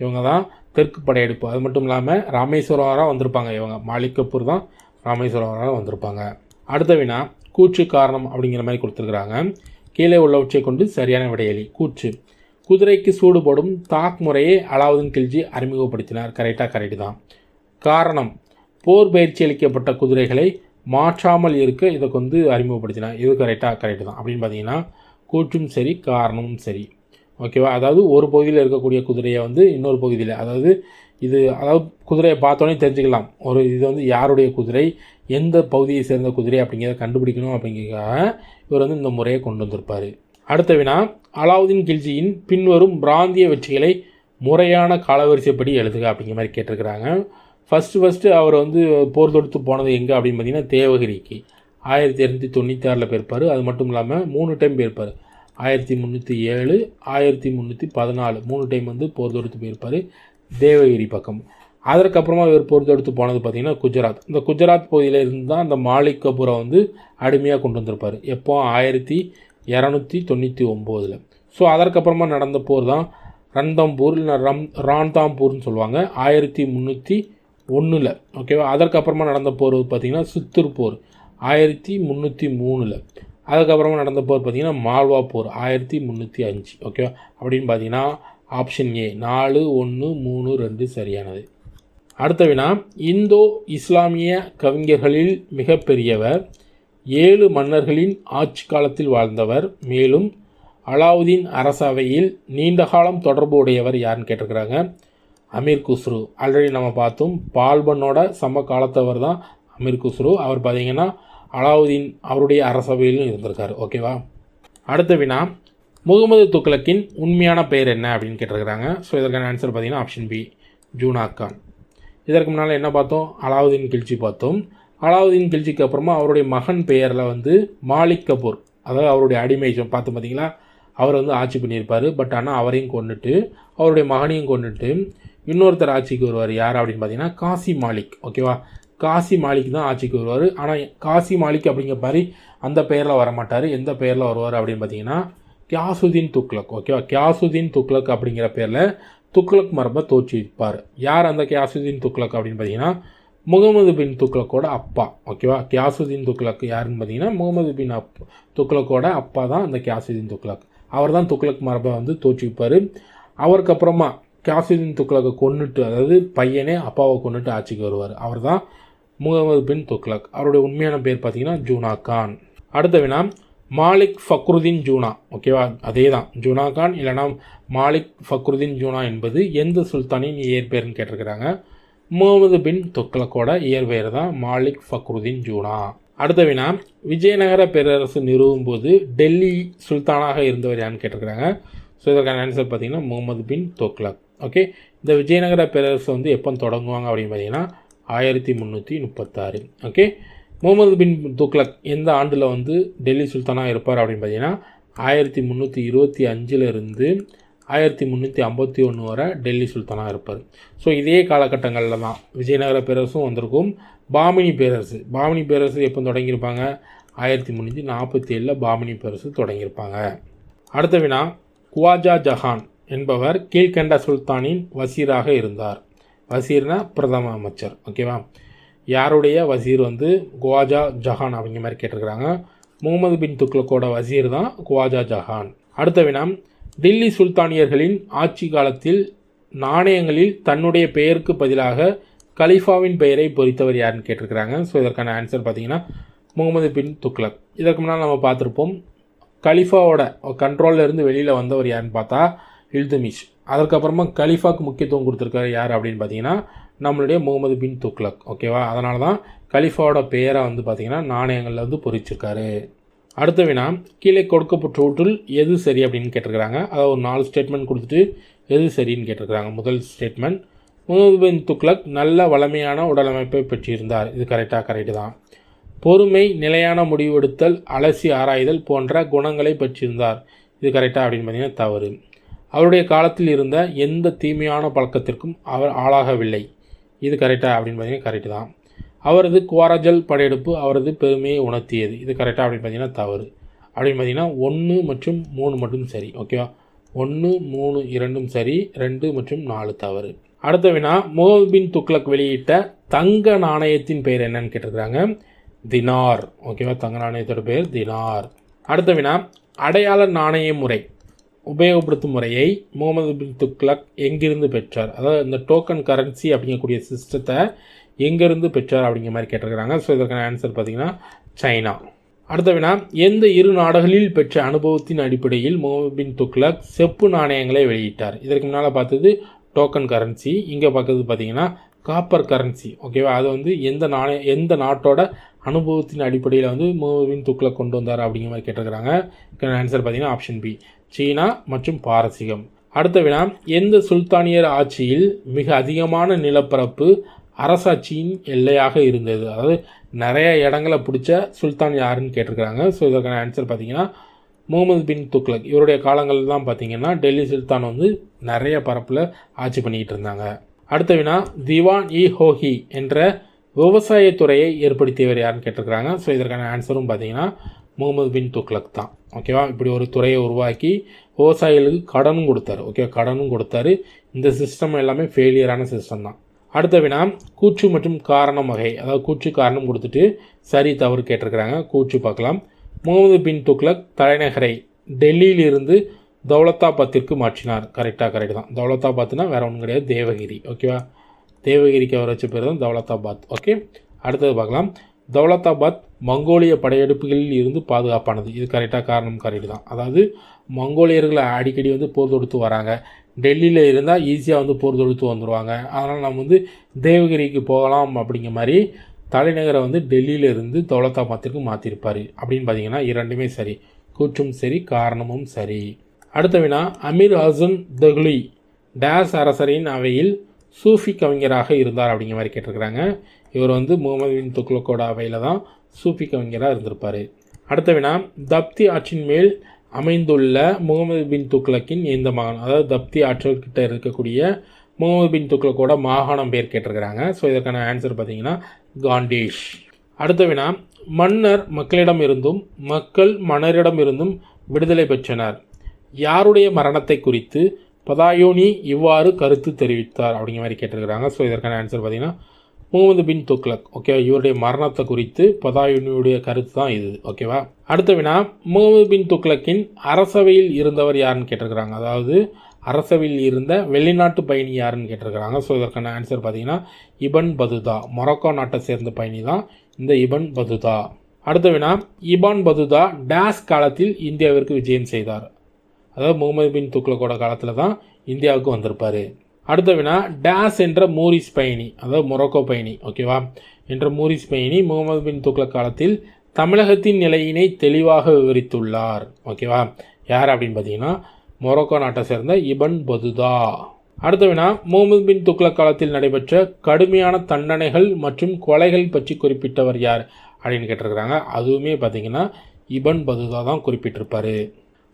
இவங்க தான் தெற்கு படையெடுப்பு. அது மட்டும் இல்லாமல் ராமேஸ்வரம் வந்திருப்பாங்க. இவங்க மாலிக் கபூர் தான் ராமேஸ்வரம் வந்திருப்பாங்க. அடுத்த வினா, கூற்று காரணம் அப்படிங்கிற மாதிரி கொடுத்துருக்குறாங்க. கீழே உள்ளவற்றை கொண்டு சரியான விடையளி. கூற்று, குதிரைக்கு சூடுபடும் தாக் முறையை அலாவுதீன் கில்ஜி அறிமுகப்படுத்தினார். கரெக்டு தான். காரணம், போர் பயிற்சி அளிக்கப்பட்ட குதிரைகளை மாற்றாமல் இருக்க இதை வந்து அறிமுகப்படுத்தினார். இது கரெக்டு தான். அப்படின்னு பார்த்தீங்கன்னா கூற்றும் சரி, காரணமும் சரி. ஓகேவா, அதாவது ஒரு பகுதியில் இருக்கக்கூடிய குதிரையை வந்து இன்னொரு பகுதியில், அதாவது குதிரையை பார்த்தோன்னே தெரிஞ்சுக்கலாம் இது வந்து யாருடைய குதிரை, எந்த பகுதியை சேர்ந்த குதிரை அப்படிங்கிறத கண்டுபிடிக்கணும். அப்படிங்கிறதுக்காக இவர் வந்து இந்த முறையை கொண்டு வந்திருப்பார். அடுத்த வினா, அலாவுதீன் கில்ஜியின் பின்வரும் பிராந்திய வெற்றிகளை முறையான காலவரிசைப்படி எழுதுக அப்படிங்கிற மாதிரி கேட்டிருக்கிறாங்க. ஃபஸ்ட்டு அவர் வந்து போர் தொடுத்து போனது எங்கே அப்படின்னு பார்த்தீங்கன்னா தேவகிரிக்கு 1296 போயிருப்பார். அது மட்டும் இல்லாமல் 3 டைம் போயிருப்பார். 1307, 1314 3 டைம் வந்து போர் தொடுத்து போயிருப்பார் தேவகிரி பக்கம். அதற்கப்புறமா இவர் போர் தொடுத்து போனது பார்த்திங்கன்னா குஜராத். இந்த குஜராத் பகுதியில் இருந்து தான் அந்த மாலிக் கபூரை வந்து அடிமையாக கொண்டு வந்திருப்பார். எப்போ 1299. ஸோ அதற்கப்புறமா நடந்த போர் தான் ரன்தம்பூர் இல்லை ரான்தாம்பூர்னு சொல்லுவாங்க 1301. ஓகேவா, அதற்கப்புறமா நடந்த போர் பார்த்திங்கன்னா சித்தூர் போர் 1303. அதுக்கப்புறமா நடந்த போர் பார்த்திங்கன்னா மால்வா போர் 1305. ஓகேவா, அப்படின்னு பார்த்தீங்கன்னா ஆப்ஷன் ஏ 4, 1, 3, 2 சரியானது. அடுத்த வினா, இந்தோ இஸ்லாமிய கவிஞர்களில் மிகப்பெரியவர், 7 மன்னர்களின் ஆட்சி காலத்தில் வாழ்ந்தவர், மேலும் அலாவுதீன் அரசவையில் நீண்ட காலம் தொடர்பு உடையவர் யாருன்னு கேட்டிருக்கிறாங்க. அமீர் குஸ்ரு. ஆல்ரெடி நம்ம பார்த்தோம், பால்பனோட சம காலத்தவர் தான் அமீர் குஸ்ரு. அவர் பார்த்தீங்கன்னா அலாவுதீன் அவருடைய அரசவையிலும் இருந்திருக்காரு. ஓகேவா. அடுத்த வினா, முகமது துக்ளக்கின் உண்மையான பெயர் என்ன அப்படின்னு கேட்டிருக்கிறாங்க. ஸோ இதற்கான ஆன்சர் பார்த்தீங்கன்னா ஆப்ஷன் பி, ஜூனா கான். இதற்கு முன்னால் என்ன பார்த்தோம், அலாவுதீன் கில்ஜி பார்த்தோம். அலாவுதீன் கில்ஜிக்கு அப்புறமா அவருடைய மகன் பெயரில் வந்து மாலிக் கபூர், அதாவது அவருடைய அடிமை பார்த்து பார்த்தீங்களா, அவர் வந்து ஆட்சி பண்ணியிருப்பார். பட் ஆனால் அவரையும் கொண்டுட்டு அவருடைய மகனையும் கொண்டுட்டு இன்னொருத்தர் ஆட்சிக்கு வருவார். யார் அப்படின்னு பார்த்தீங்கன்னா காசி மாலிக். ஓகேவா, காசி மாலிக் தான் ஆட்சிக்கு வருவார். ஆனால் காசி மாலிக் அப்படிங்கிற மாதிரி அந்த பெயரில் வரமாட்டார். எந்த பெயரில் வருவார் அப்படின்னு பார்த்தீங்கன்னா கியாசுதீன் துக்ளக். ஓகேவா, கியாசுதீன் துக்ளக் அப்படிங்கிற பேரில் துக்ளக் மரபை தோற்றுவிப்பார். யார் அந்த கியாசுதீன் துக்ளக் அப்படின்னு பார்த்தீங்கன்னா முகமது பின் துக்ளக்கோட அப்பா. ஓகேவா, கியாசுதீன் துக்ளக் யாருன்னு பார்த்தீங்கன்னா முகமது பின் துக்ளக்கோட அப்பா தான் அந்த கியாசுதீன் துக்ளக். அவர் தான் துக்ளக் மரபை வந்து தோற்றுவிப்பார். அவருக்கு அப்புறமா கியாசுதீன் துக்ளக்கை கொண்டுட்டு, அதாவது பையனே அப்பாவை கொண்டுட்டு ஆட்சிக்கு வருவார். அவர் தான் முகமது பின் துக்ளக். அவருடைய உண்மையான பேர் பார்த்தீங்கன்னா ஜூனா கான். அடுத்த வினா, மாலிக் ஃபக்ருதீன் ஜூனா. ஓகேவா, அதே தான் ஜூனா கான் இல்லைனா மாலிக் ஃபக்ருதீன் ஜூனா என்பது எந்த சுல்தானின் இயற்பெயர்னு கேட்டிருக்கிறாங்க. முகமது பின் துக்ளக்கோட இயற்பெயர் தான் மாலிக் ஃபக்ருதீன் ஜூனா. அடுத்த வினா, விஜயநகர பேரரசு நிறுவும் போது டெல்லி சுல்தானாக இருந்தவர் யாருன்னு கேட்டிருக்கிறாங்க. ஸோ இதற்கான ஆன்சர் பார்த்தீங்கன்னா முகமது பின் துக்ளக். ஓகே, இந்த விஜயநகர பேரரசு வந்து எப்போ தொடங்குவாங்க அப்படின்னு பார்த்தீங்கன்னா 1336. ஓகே, முகமது பின் துக்ளக் எந்த ஆண்டில் வந்து டெல்லி சுல்தானாக இருப்பார் அப்படின்னு பார்த்தீங்கன்னா 1325 1351 வரை டெல்லி சுல்தானாக இருப்பார். ஸோ இதே காலகட்டங்களில் தான் விஜயநகர பேரரசும் வந்திருக்கும். பாமினி பேரரசு எப்போ தொடங்கியிருப்பாங்க 1347 பாமினி பேரரசு தொடங்கியிருப்பாங்க. அடுத்த வினா, குவாஜா ஜஹான் என்பவர் கீழ்கண்ட சுல்தானின் வசீராக இருந்தார். வசீர்னா பிரதம அமைச்சர். ஓகேவா, யாருடைய வசீர் வந்து குவாஜா ஜஹான் அப்படிங்கிற மாதிரி கேட்டிருக்கிறாங்க. முகமது பின் துக்ளக்கோட வசீர் தான் குவாஜா ஜஹான். அடுத்த வினா, டில்லி சுல்தானியர்களின் ஆட்சி காலத்தில் நாணயங்களில் தன்னுடைய பெயருக்கு பதிலாக கலீஃபாவின் பெயரை பொறித்தவர் யாருன்னு கேட்டிருக்கிறாங்க. ஸோ இதற்கான ஆன்சர் பார்த்தீங்கன்னா முகமது பின் துக்ளக். இதற்கு முன்னால் நம்ம பார்த்துருப்போம், கலீஃபாவோட கண்ட்ரோலில் இருந்து வெளியில் வந்தவர் யாருன்னு பார்த்தா இல்துமிஷ். அதற்கப்புறமா கலீஃபாவுக்கு முக்கியத்துவம் கொடுத்துருக்காரு யார் அப்படின்னு பார்த்தீங்கன்னா நம்மளுடைய முகமது பின் துக்ளக். ஓகேவா, அதனால தான் கலீஃபாவோட பெயரை வந்து பார்த்திங்கன்னா நாணயங்களில் வந்து பொறிச்சிருக்காரு. அடுத்த வினா, கீழே கொடுக்கப்பட்டவற்றுள் எது சரி அப்படின்னு கேட்டிருக்கிறாங்க. அதாவது ஒரு 4 ஸ்டேட்மெண்ட் கொடுத்துட்டு எது சரின்னு கேட்டிருக்கிறாங்க. முதல் ஸ்டேட்மெண்ட், முகமது பின் துக்ளக் நல்ல வளமையான உடலமைப்பை பெற்றிருந்தார். இது கரெக்டு தான். பொறுமை, நிலையான முடிவெடுத்தல், அலசி ஆராய்தல் போன்ற குணங்களை பெற்றிருந்தார். இது கரெக்டாக அப்படின்னு பார்த்தீங்கன்னா தவறு. அவருடைய காலத்தில் இருந்த எந்த தீமையான பழக்கத்திற்கும் அவர் ஆளாகவில்லை. இது கரெக்டாக அப்படின்னு பார்த்தீங்கன்னா கரெக்டு தான். அவரது குவாரஜல் படையெடுப்பு அவரது பெருமையை உணர்த்தியது. இது கரெக்டாக அப்படின்னு பார்த்தீங்கன்னா தவறு. அப்படின்னு பார்த்தீங்கன்னா 1 மற்றும் 3 மட்டும் சரி. ஓகேவா, 1, 3, 2 சரி, 2 மற்றும் 4 தவறு. அடுத்த வினா, முகமது பின் துக்ளக் வெளியிட்ட தங்க நாணயத்தின் பெயர் என்னன்னு கேட்டிருக்கிறாங்க. தினார். ஓகேவா, தங்க நாணயத்தோட பெயர் தினார். அடுத்த வினா, அடையாள நாணய முறை உபயோகப்படுத்தும் முறையை முகமது பின் துக்ளக் எங்கிருந்து பெற்றார்? அதாவது இந்த டோக்கன் கரன்சி அப்படிங்கக்கூடிய சிஸ்டத்தை எங்கேருந்து பெற்றார் அப்படிங்கிற மாதிரி கேட்டிருக்கிறாங்க. ஸோ இதற்கான ஆன்சர் பார்த்தீங்கன்னா சைனா. அடுத்த வினா, எந்த 2 நாடுகளில் பெற்ற அனுபவத்தின் அடிப்படையில் முகமது பின் துக்ளக் செப்பு நாணயங்களை வெளியிட்டார்? இதற்கு முன்னால் பார்த்தது டோக்கன் கரன்சி, இங்கே பார்க்கறது பார்த்தீங்கன்னா காப்பர் கரன்சி. ஓகேவா, அது வந்து எந்த நாட்டோட அனுபவத்தின் அடிப்படையில் வந்து முகமது பின் துக்ளக் கொண்டு வந்தார் அப்படிங்கிற மாதிரி கேட்டிருக்கிறாங்க. ஆன்சர் பார்த்தீங்கன்னா ஆப்ஷன் பி, சீனா மற்றும் பாரசீகம். அடுத்த வினா, எந்த சுல்தானியர் ஆட்சியில் மிக அதிகமான நிலப்பரப்பு அரசாட்சியின் எல்லையாக இருந்தது? அதாவது நிறைய இடங்களை பிடிச்ச சுல்தான் யாருன்னு கேட்டிருக்கிறாங்க. ஸோ இதற்கான ஆன்சர் பார்த்தீங்கன்னா முகமது பின் துக்ளக். இவருடைய காலங்களில் தான் பார்த்தீங்கன்னா டெல்லி சுல்தான் வந்து நிறைய பரப்பில் ஆட்சி பண்ணிக்கிட்டு இருந்தாங்க. அடுத்த வினா, திவான் இ ஹோஹி என்ற விவசாயத்துறையை ஏற்படுத்தியவர் யாருன்னு கேட்டிருக்கிறாங்க. ஸோ இதற்கான ஆன்சரும் பார்த்தீங்கன்னா முகமது பின் துக்ளக் தான். ஓகேவா, இப்படி ஒரு துறையை உருவாக்கி விவசாயிகளுக்கு கடனும் கொடுத்தாரு. ஓகே, கடனும் கொடுத்தாரு. இந்த சிஸ்டம் எல்லாமே ஃபெயிலியரான சிஸ்டம் தான். அடுத்த வினா, கூற்று மற்றும் காரணம் வகை, அதாவது கூற்று காரணம் கொடுத்துட்டு சரி தவறு கேட்டிருக்கிறாங்க. கூற்று பார்க்கலாம். முகமது பின் துக்ளக் தலைநகரை டெல்லியிலிருந்து தௌலதாபாத்திற்கு மாற்றினார். கரெக்டு தான். தௌலதாபாத்னா வேற ஒன்றும் கிடையாது, தேவகிரி. ஓகேவா, தேவகிரிக்கு அவர் வச்ச பேர் தான் தௌலதாபாத். ஓகே, அடுத்தது பார்க்கலாம். தௌலதாபாத் மங்கோலிய படையெடுப்புகளில் இருந்து பாதுகாப்பானது. இது காரணம் கரெக்டு தான். அதாவது மங்கோலியர்களை அடிக்கடி வந்து போர் தொடுத்து வராங்க. டெல்லியில் இருந்தால் ஈஸியாக வந்து போர் தொடுத்து வந்துடுவாங்க. அதனால் நம்ம வந்து தேவகிரிக்கு போகலாம் அப்படிங்கிற மாதிரி தலைநகரை வந்து டெல்லியிலிருந்து தௌலதாபாத்திற்கு மாற்றிருப்பார். அப்படின்னு பார்த்தீங்கன்னா இரண்டுமே சரி, கூற்றும் சரி, காரணமும் சரி. அடுத்த வினா, அமீர் ஹசன் தஹ்லி டேஸ் அரசரின் அவையில் சூஃபி கவிஞராக இருந்தார் அப்படிங்கிற மாதிரி கேட்டிருக்கிறாங்க. இவர் வந்து முகமது பின் துக்ளக்கோட அவையில் தான் சூஃபி கவிஞராக இருந்திருப்பார். அடுத்த வினா, தப்தி ஆற்றின் மேல் அமைந்துள்ள முகமது பின் துக்ளக்கின் எந்த மாகாணம்? அதாவது தப்தி ஆற்றுக்கிட்ட இருக்கக்கூடிய முகமது பின் துக்ளக்கோட மாகாணம் பேர் கேட்டிருக்கிறாங்க. ஸோ இதற்கான ஆன்சர் பார்த்தீங்கன்னா காண்டேஷ். அடுத்த வினா, மன்னர் மக்களிடம் இருந்தும் மக்கள் மன்னரிடம் இருந்தும் விடுதலை பெற்றனர். யாருடைய மரணத்தை குறித்து பதாயோனி இவ்வாறு கருத்து தெரிவித்தார் அப்படிங்கிற மாதிரி கேட்டிருக்கிறாங்க. ஸோ இதற்கான ஆன்சர் பார்த்தீங்கன்னா முகமது பின் துக்ளக். ஓகே, இவருடைய மரணத்தை குறித்து பதாயுனியுடைய கருத்து தான் இது. ஓகேவா, அடுத்த வினா, முகமது பின் துக்ளக்கின் அரசவையில் இருந்தவர் யாருன்னு கேட்டிருக்கிறாங்க. அதாவது அரசவையில் இருந்த வெளிநாட்டு பயணி யாருன்னு கேட்டிருக்கிறாங்க. ஸோ இதற்கான ஆன்சர் பார்த்தீங்கன்னா இபன் பதுதா. மொரோக்கோ நாட்டை சேர்ந்த பயணி தான் இந்த இபன் பதுதா. அடுத்த வினா, இபான் பதுதா டேஸ் காலத்தில் இந்தியாவிற்கு விஜயம் செய்தார்? அதாவது முகமது பின் துக்ளக்கோட காலத்தில் தான் இந்தியாவுக்கு வந்திருப்பார். அடுத்த வினா, டேஸ் என்ற மூரிஸ் பயணி, அதாவது மொரோக்கோ பயணி. ஓகேவா, என்ற மூரிஸ் பயணி முகமது பின் துக்ளக் காலத்தில் தமிழகத்தின் நிலையினை தெளிவாக விவரித்துள்ளார். ஓகேவா, யார் அப்படின்னு பார்த்தீங்கன்னா மொரோக்கோ நாட்டை சேர்ந்த இபன் பதுதா. அடுத்த வினா, முகமது பின் துக்ளக் காலத்தில் நடைபெற்ற கடுமையான தண்டனைகள் மற்றும் கொலைகள் பற்றி குறிப்பிட்டவர் யார் அப்படின்னு கேட்டிருக்கிறாங்க. அதுவுமே பார்த்தீங்கன்னா இபன் பதுதா தான் குறிப்பிட்டிருப்பார்.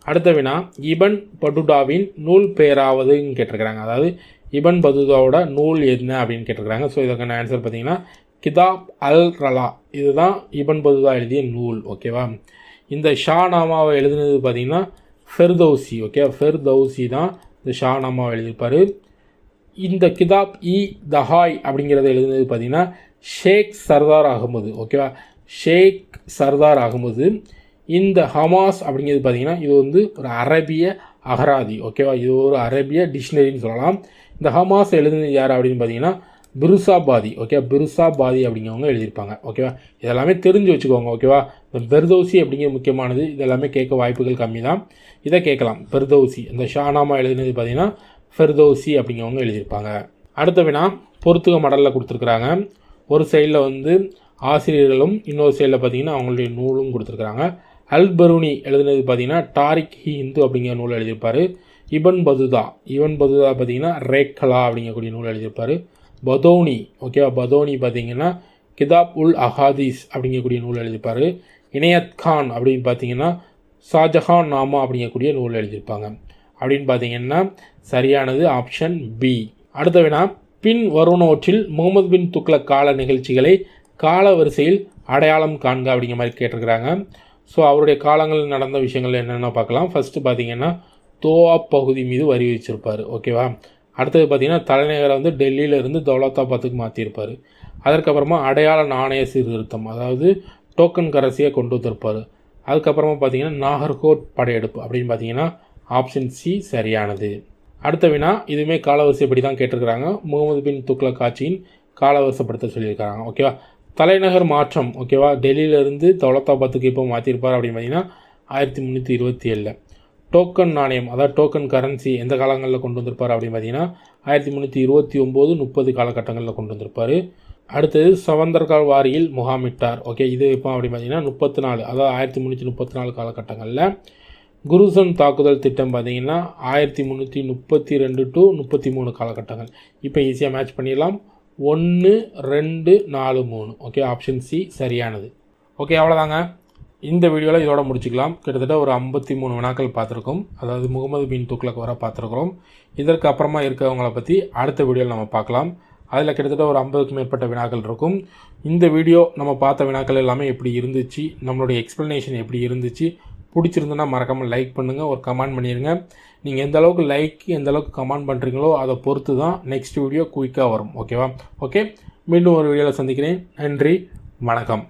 அடுத்த வினா, இபன் படுடாவின் நூல் பெயராவதுன்னு கேட்டிருக்கிறாங்க. அதாவது இபன் பதுதாவோட நூல் என்ன அப்படின்னு கேட்டிருக்கிறாங்க. ஸோ இதற்கான ஆன்சர் பார்த்தீங்கன்னா கிதாப் அல் ரலா இதுதான் இபன் பதுதா எழுதிய நூல். ஓகேவா. இந்த ஷானாமாவை எழுதுனது பார்த்திங்கன்னா ஃபெர்தௌசி. ஓகே, ஃபெர்தௌசி தான் இந்த ஷானாமாவை எழுதியிருப்பார். இந்த கிதாப் தஹாய் அப்படிங்கிறத எழுதுனது பார்த்திங்கன்னா ஷேக் சர்தார் அகமது. ஓகேவா, ஷேக் சர்தார் அகமது. இந்த ஹமாஸ் அப்படிங்கிறது பார்த்திங்கன்னா இது வந்து ஒரு அரபிய அகராதி. ஓகேவா, இது ஒரு அரபிய டிக்ஷனரின்னு சொல்லலாம். இந்த ஹமாஸ் எழுதுனது யார் அப்படின்னு பார்த்தீங்கன்னா பிருசாபாதி. ஓகே, பிருசாபாதி அப்படிங்கிறவங்க எழுதியிருப்பாங்க. ஓகேவா, இதெல்லாமே தெரிஞ்சு வச்சுக்கோங்க. ஓகேவா, இந்த பெர்தௌசி அப்படிங்கிற முக்கியமானது. இதெல்லாமே கேட்க வாய்ப்புகள் கம்மி தான். இதை கேட்கலாம். பெர்தௌசி இந்த ஷானாமா எழுதுனது பார்த்தீங்கன்னா ஃபெர்தௌசி அப்படிங்கிறவங்க எழுதியிருப்பாங்க. அடுத்த வினா பொறுத்துக மடலில் கொடுத்துருக்குறாங்க. ஒரு சைடில் வந்து ஆசிரியர்களும் இன்னொரு சைடில் பார்த்தீங்கன்னா அவங்களுடைய நூலும் கொடுத்துருக்குறாங்க. அல் பரூனி எழுதுனது பார்த்தீங்கன்னா டாரிக் ஹிந்து அப்படிங்கிற நூல் எழுதியிருப்பார். இபன் பதுதா பார்த்தீங்கன்னா ரேக்கலா அப்படிங்கக்கூடிய நூல் எழுதியிருப்பார். பதோனி, ஓகேவா, பதோனி பார்த்தீங்கன்னா கிதாப் உல் அஹாதீஸ் அப்படிங்கக்கூடிய நூல் எழுதியிருப்பார். இனையத் கான் அப்படின்னு பார்த்தீங்கன்னா ஷாஜஹான் நாமா அப்படிங்கக்கூடிய நூல் எழுதியிருப்பாங்க. அப்படின்னு பார்த்தீங்கன்னா சரியானது ஆப்ஷன் பி. அடுத்த வினா பின் வருவனவற்றில் முகமது பின் துக்ளக் கால நிகழ்ச்சிகளை கால வரிசையில் அடையாளம் காண்க அப்படிங்கிற மாதிரி கேட்டிருக்கிறாங்க. ஸோ அவருடைய காலங்களில் நடந்த விஷயங்கள் என்னென்ன பார்க்கலாம். ஃபஸ்ட்டு பார்த்தீங்கன்னா தோவா பகுதி மீது வரி வச்சிருப்பார். ஓகேவா. அடுத்தது பார்த்திங்கன்னா தலைநகரை வந்து டெல்லியிலேருந்து தௌலதாபாத்துக்கு மாற்றிருப்பார். அதற்கப்புறமா அடையாள நாணய சீர்திருத்தம், அதாவது டோக்கன் கரன்சியை கொண்டு வந்திருப்பார். அதுக்கப்புறமா பார்த்திங்கன்னா நாகர்கோட் படையெடுப்பு அப்படின்னு பார்த்தீங்கன்னா ஆப்ஷன் சி சரியானது. அடுத்த வினா இதுவுமே காலவரிசைப்படி தான் கேட்டிருக்கிறாங்க. முகமது பின் துக்ளக் ஆட்சியின் காலவரிசைப்படுத்த சொல்லியிருக்காங்க. ஓகேவா. தலைநகர் மாற்றம், ஓகேவா, டெல்லியிலேருந்து தௌலதாபாத்துக்கு இப்போ மாற்றிருப்பார் அப்படின்னு பார்த்தீங்கன்னா 1327. டோக்கன் நாணயம், அதாவது டோக்கன் கரன்சி எந்த காலங்களில் கொண்டு வந்திருப்பார் அப்படின்னு பார்த்தீங்கன்னா 1329-30 காலகட்டங்களில் கொண்டு வந்திருப்பார். அடுத்தது சவந்தர்கால் வாரியில் முகாமிட்டார். ஓகே, இது இப்போ அப்படின்னு பார்த்தீங்கன்னா 34, அதாவது 1334 காலகட்டங்களில். குருசன் தாக்குதல் திட்டம் பார்த்தீங்கன்னா 1332-33 காலகட்டங்கள். இப்போ ஈஸியாக மேட்ச் பண்ணிடலாம். 1, 2, 4, 3. ஓகே, ஆப்ஷன் சி சரியானது. ஓகே, அவ்வளோதாங்க. இந்த வீடியோவில் இதோட முடிச்சுக்கலாம். கிட்டத்தட்ட ஒரு 53 வினாக்கள் பார்த்துருக்கோம். அதாவது முகமது பின் துக்ளக் வர பார்த்துருக்குறோம். இதற்கு அப்புறமா இருக்கிறவங்கள பற்றி அடுத்த வீடியோவில் நம்ம பார்க்கலாம். அதில் கிட்டத்தட்ட ஒரு 50க்கும் மேற்பட்ட வினாக்கள் இருக்கும். இந்த வீடியோ நம்ம பார்த்த வினாக்கள் எல்லாமே எப்படி இருந்துச்சு, நம்மளுடைய எக்ஸ்ப்ளனேஷன் எப்படி இருந்துச்சு, பிடிச்சிருந்துன்னா மறக்காமல் லைக் பண்ணுங்கள், ஒரு கமெண்ட் பண்ணிடுங்க. நீங்கள் எந்த அளவுக்கு லைக் எந்த அளவுக்கு கமெண்ட் பண்ணுறீங்களோ அதை பொறுத்து தான் நெக்ஸ்ட் வீடியோ குயிக்காக வரும். ஓகேவா. ஓகே, மீண்டும் ஒரு வீடியோவில் சந்திக்கிறேன். நன்றி, வணக்கம்.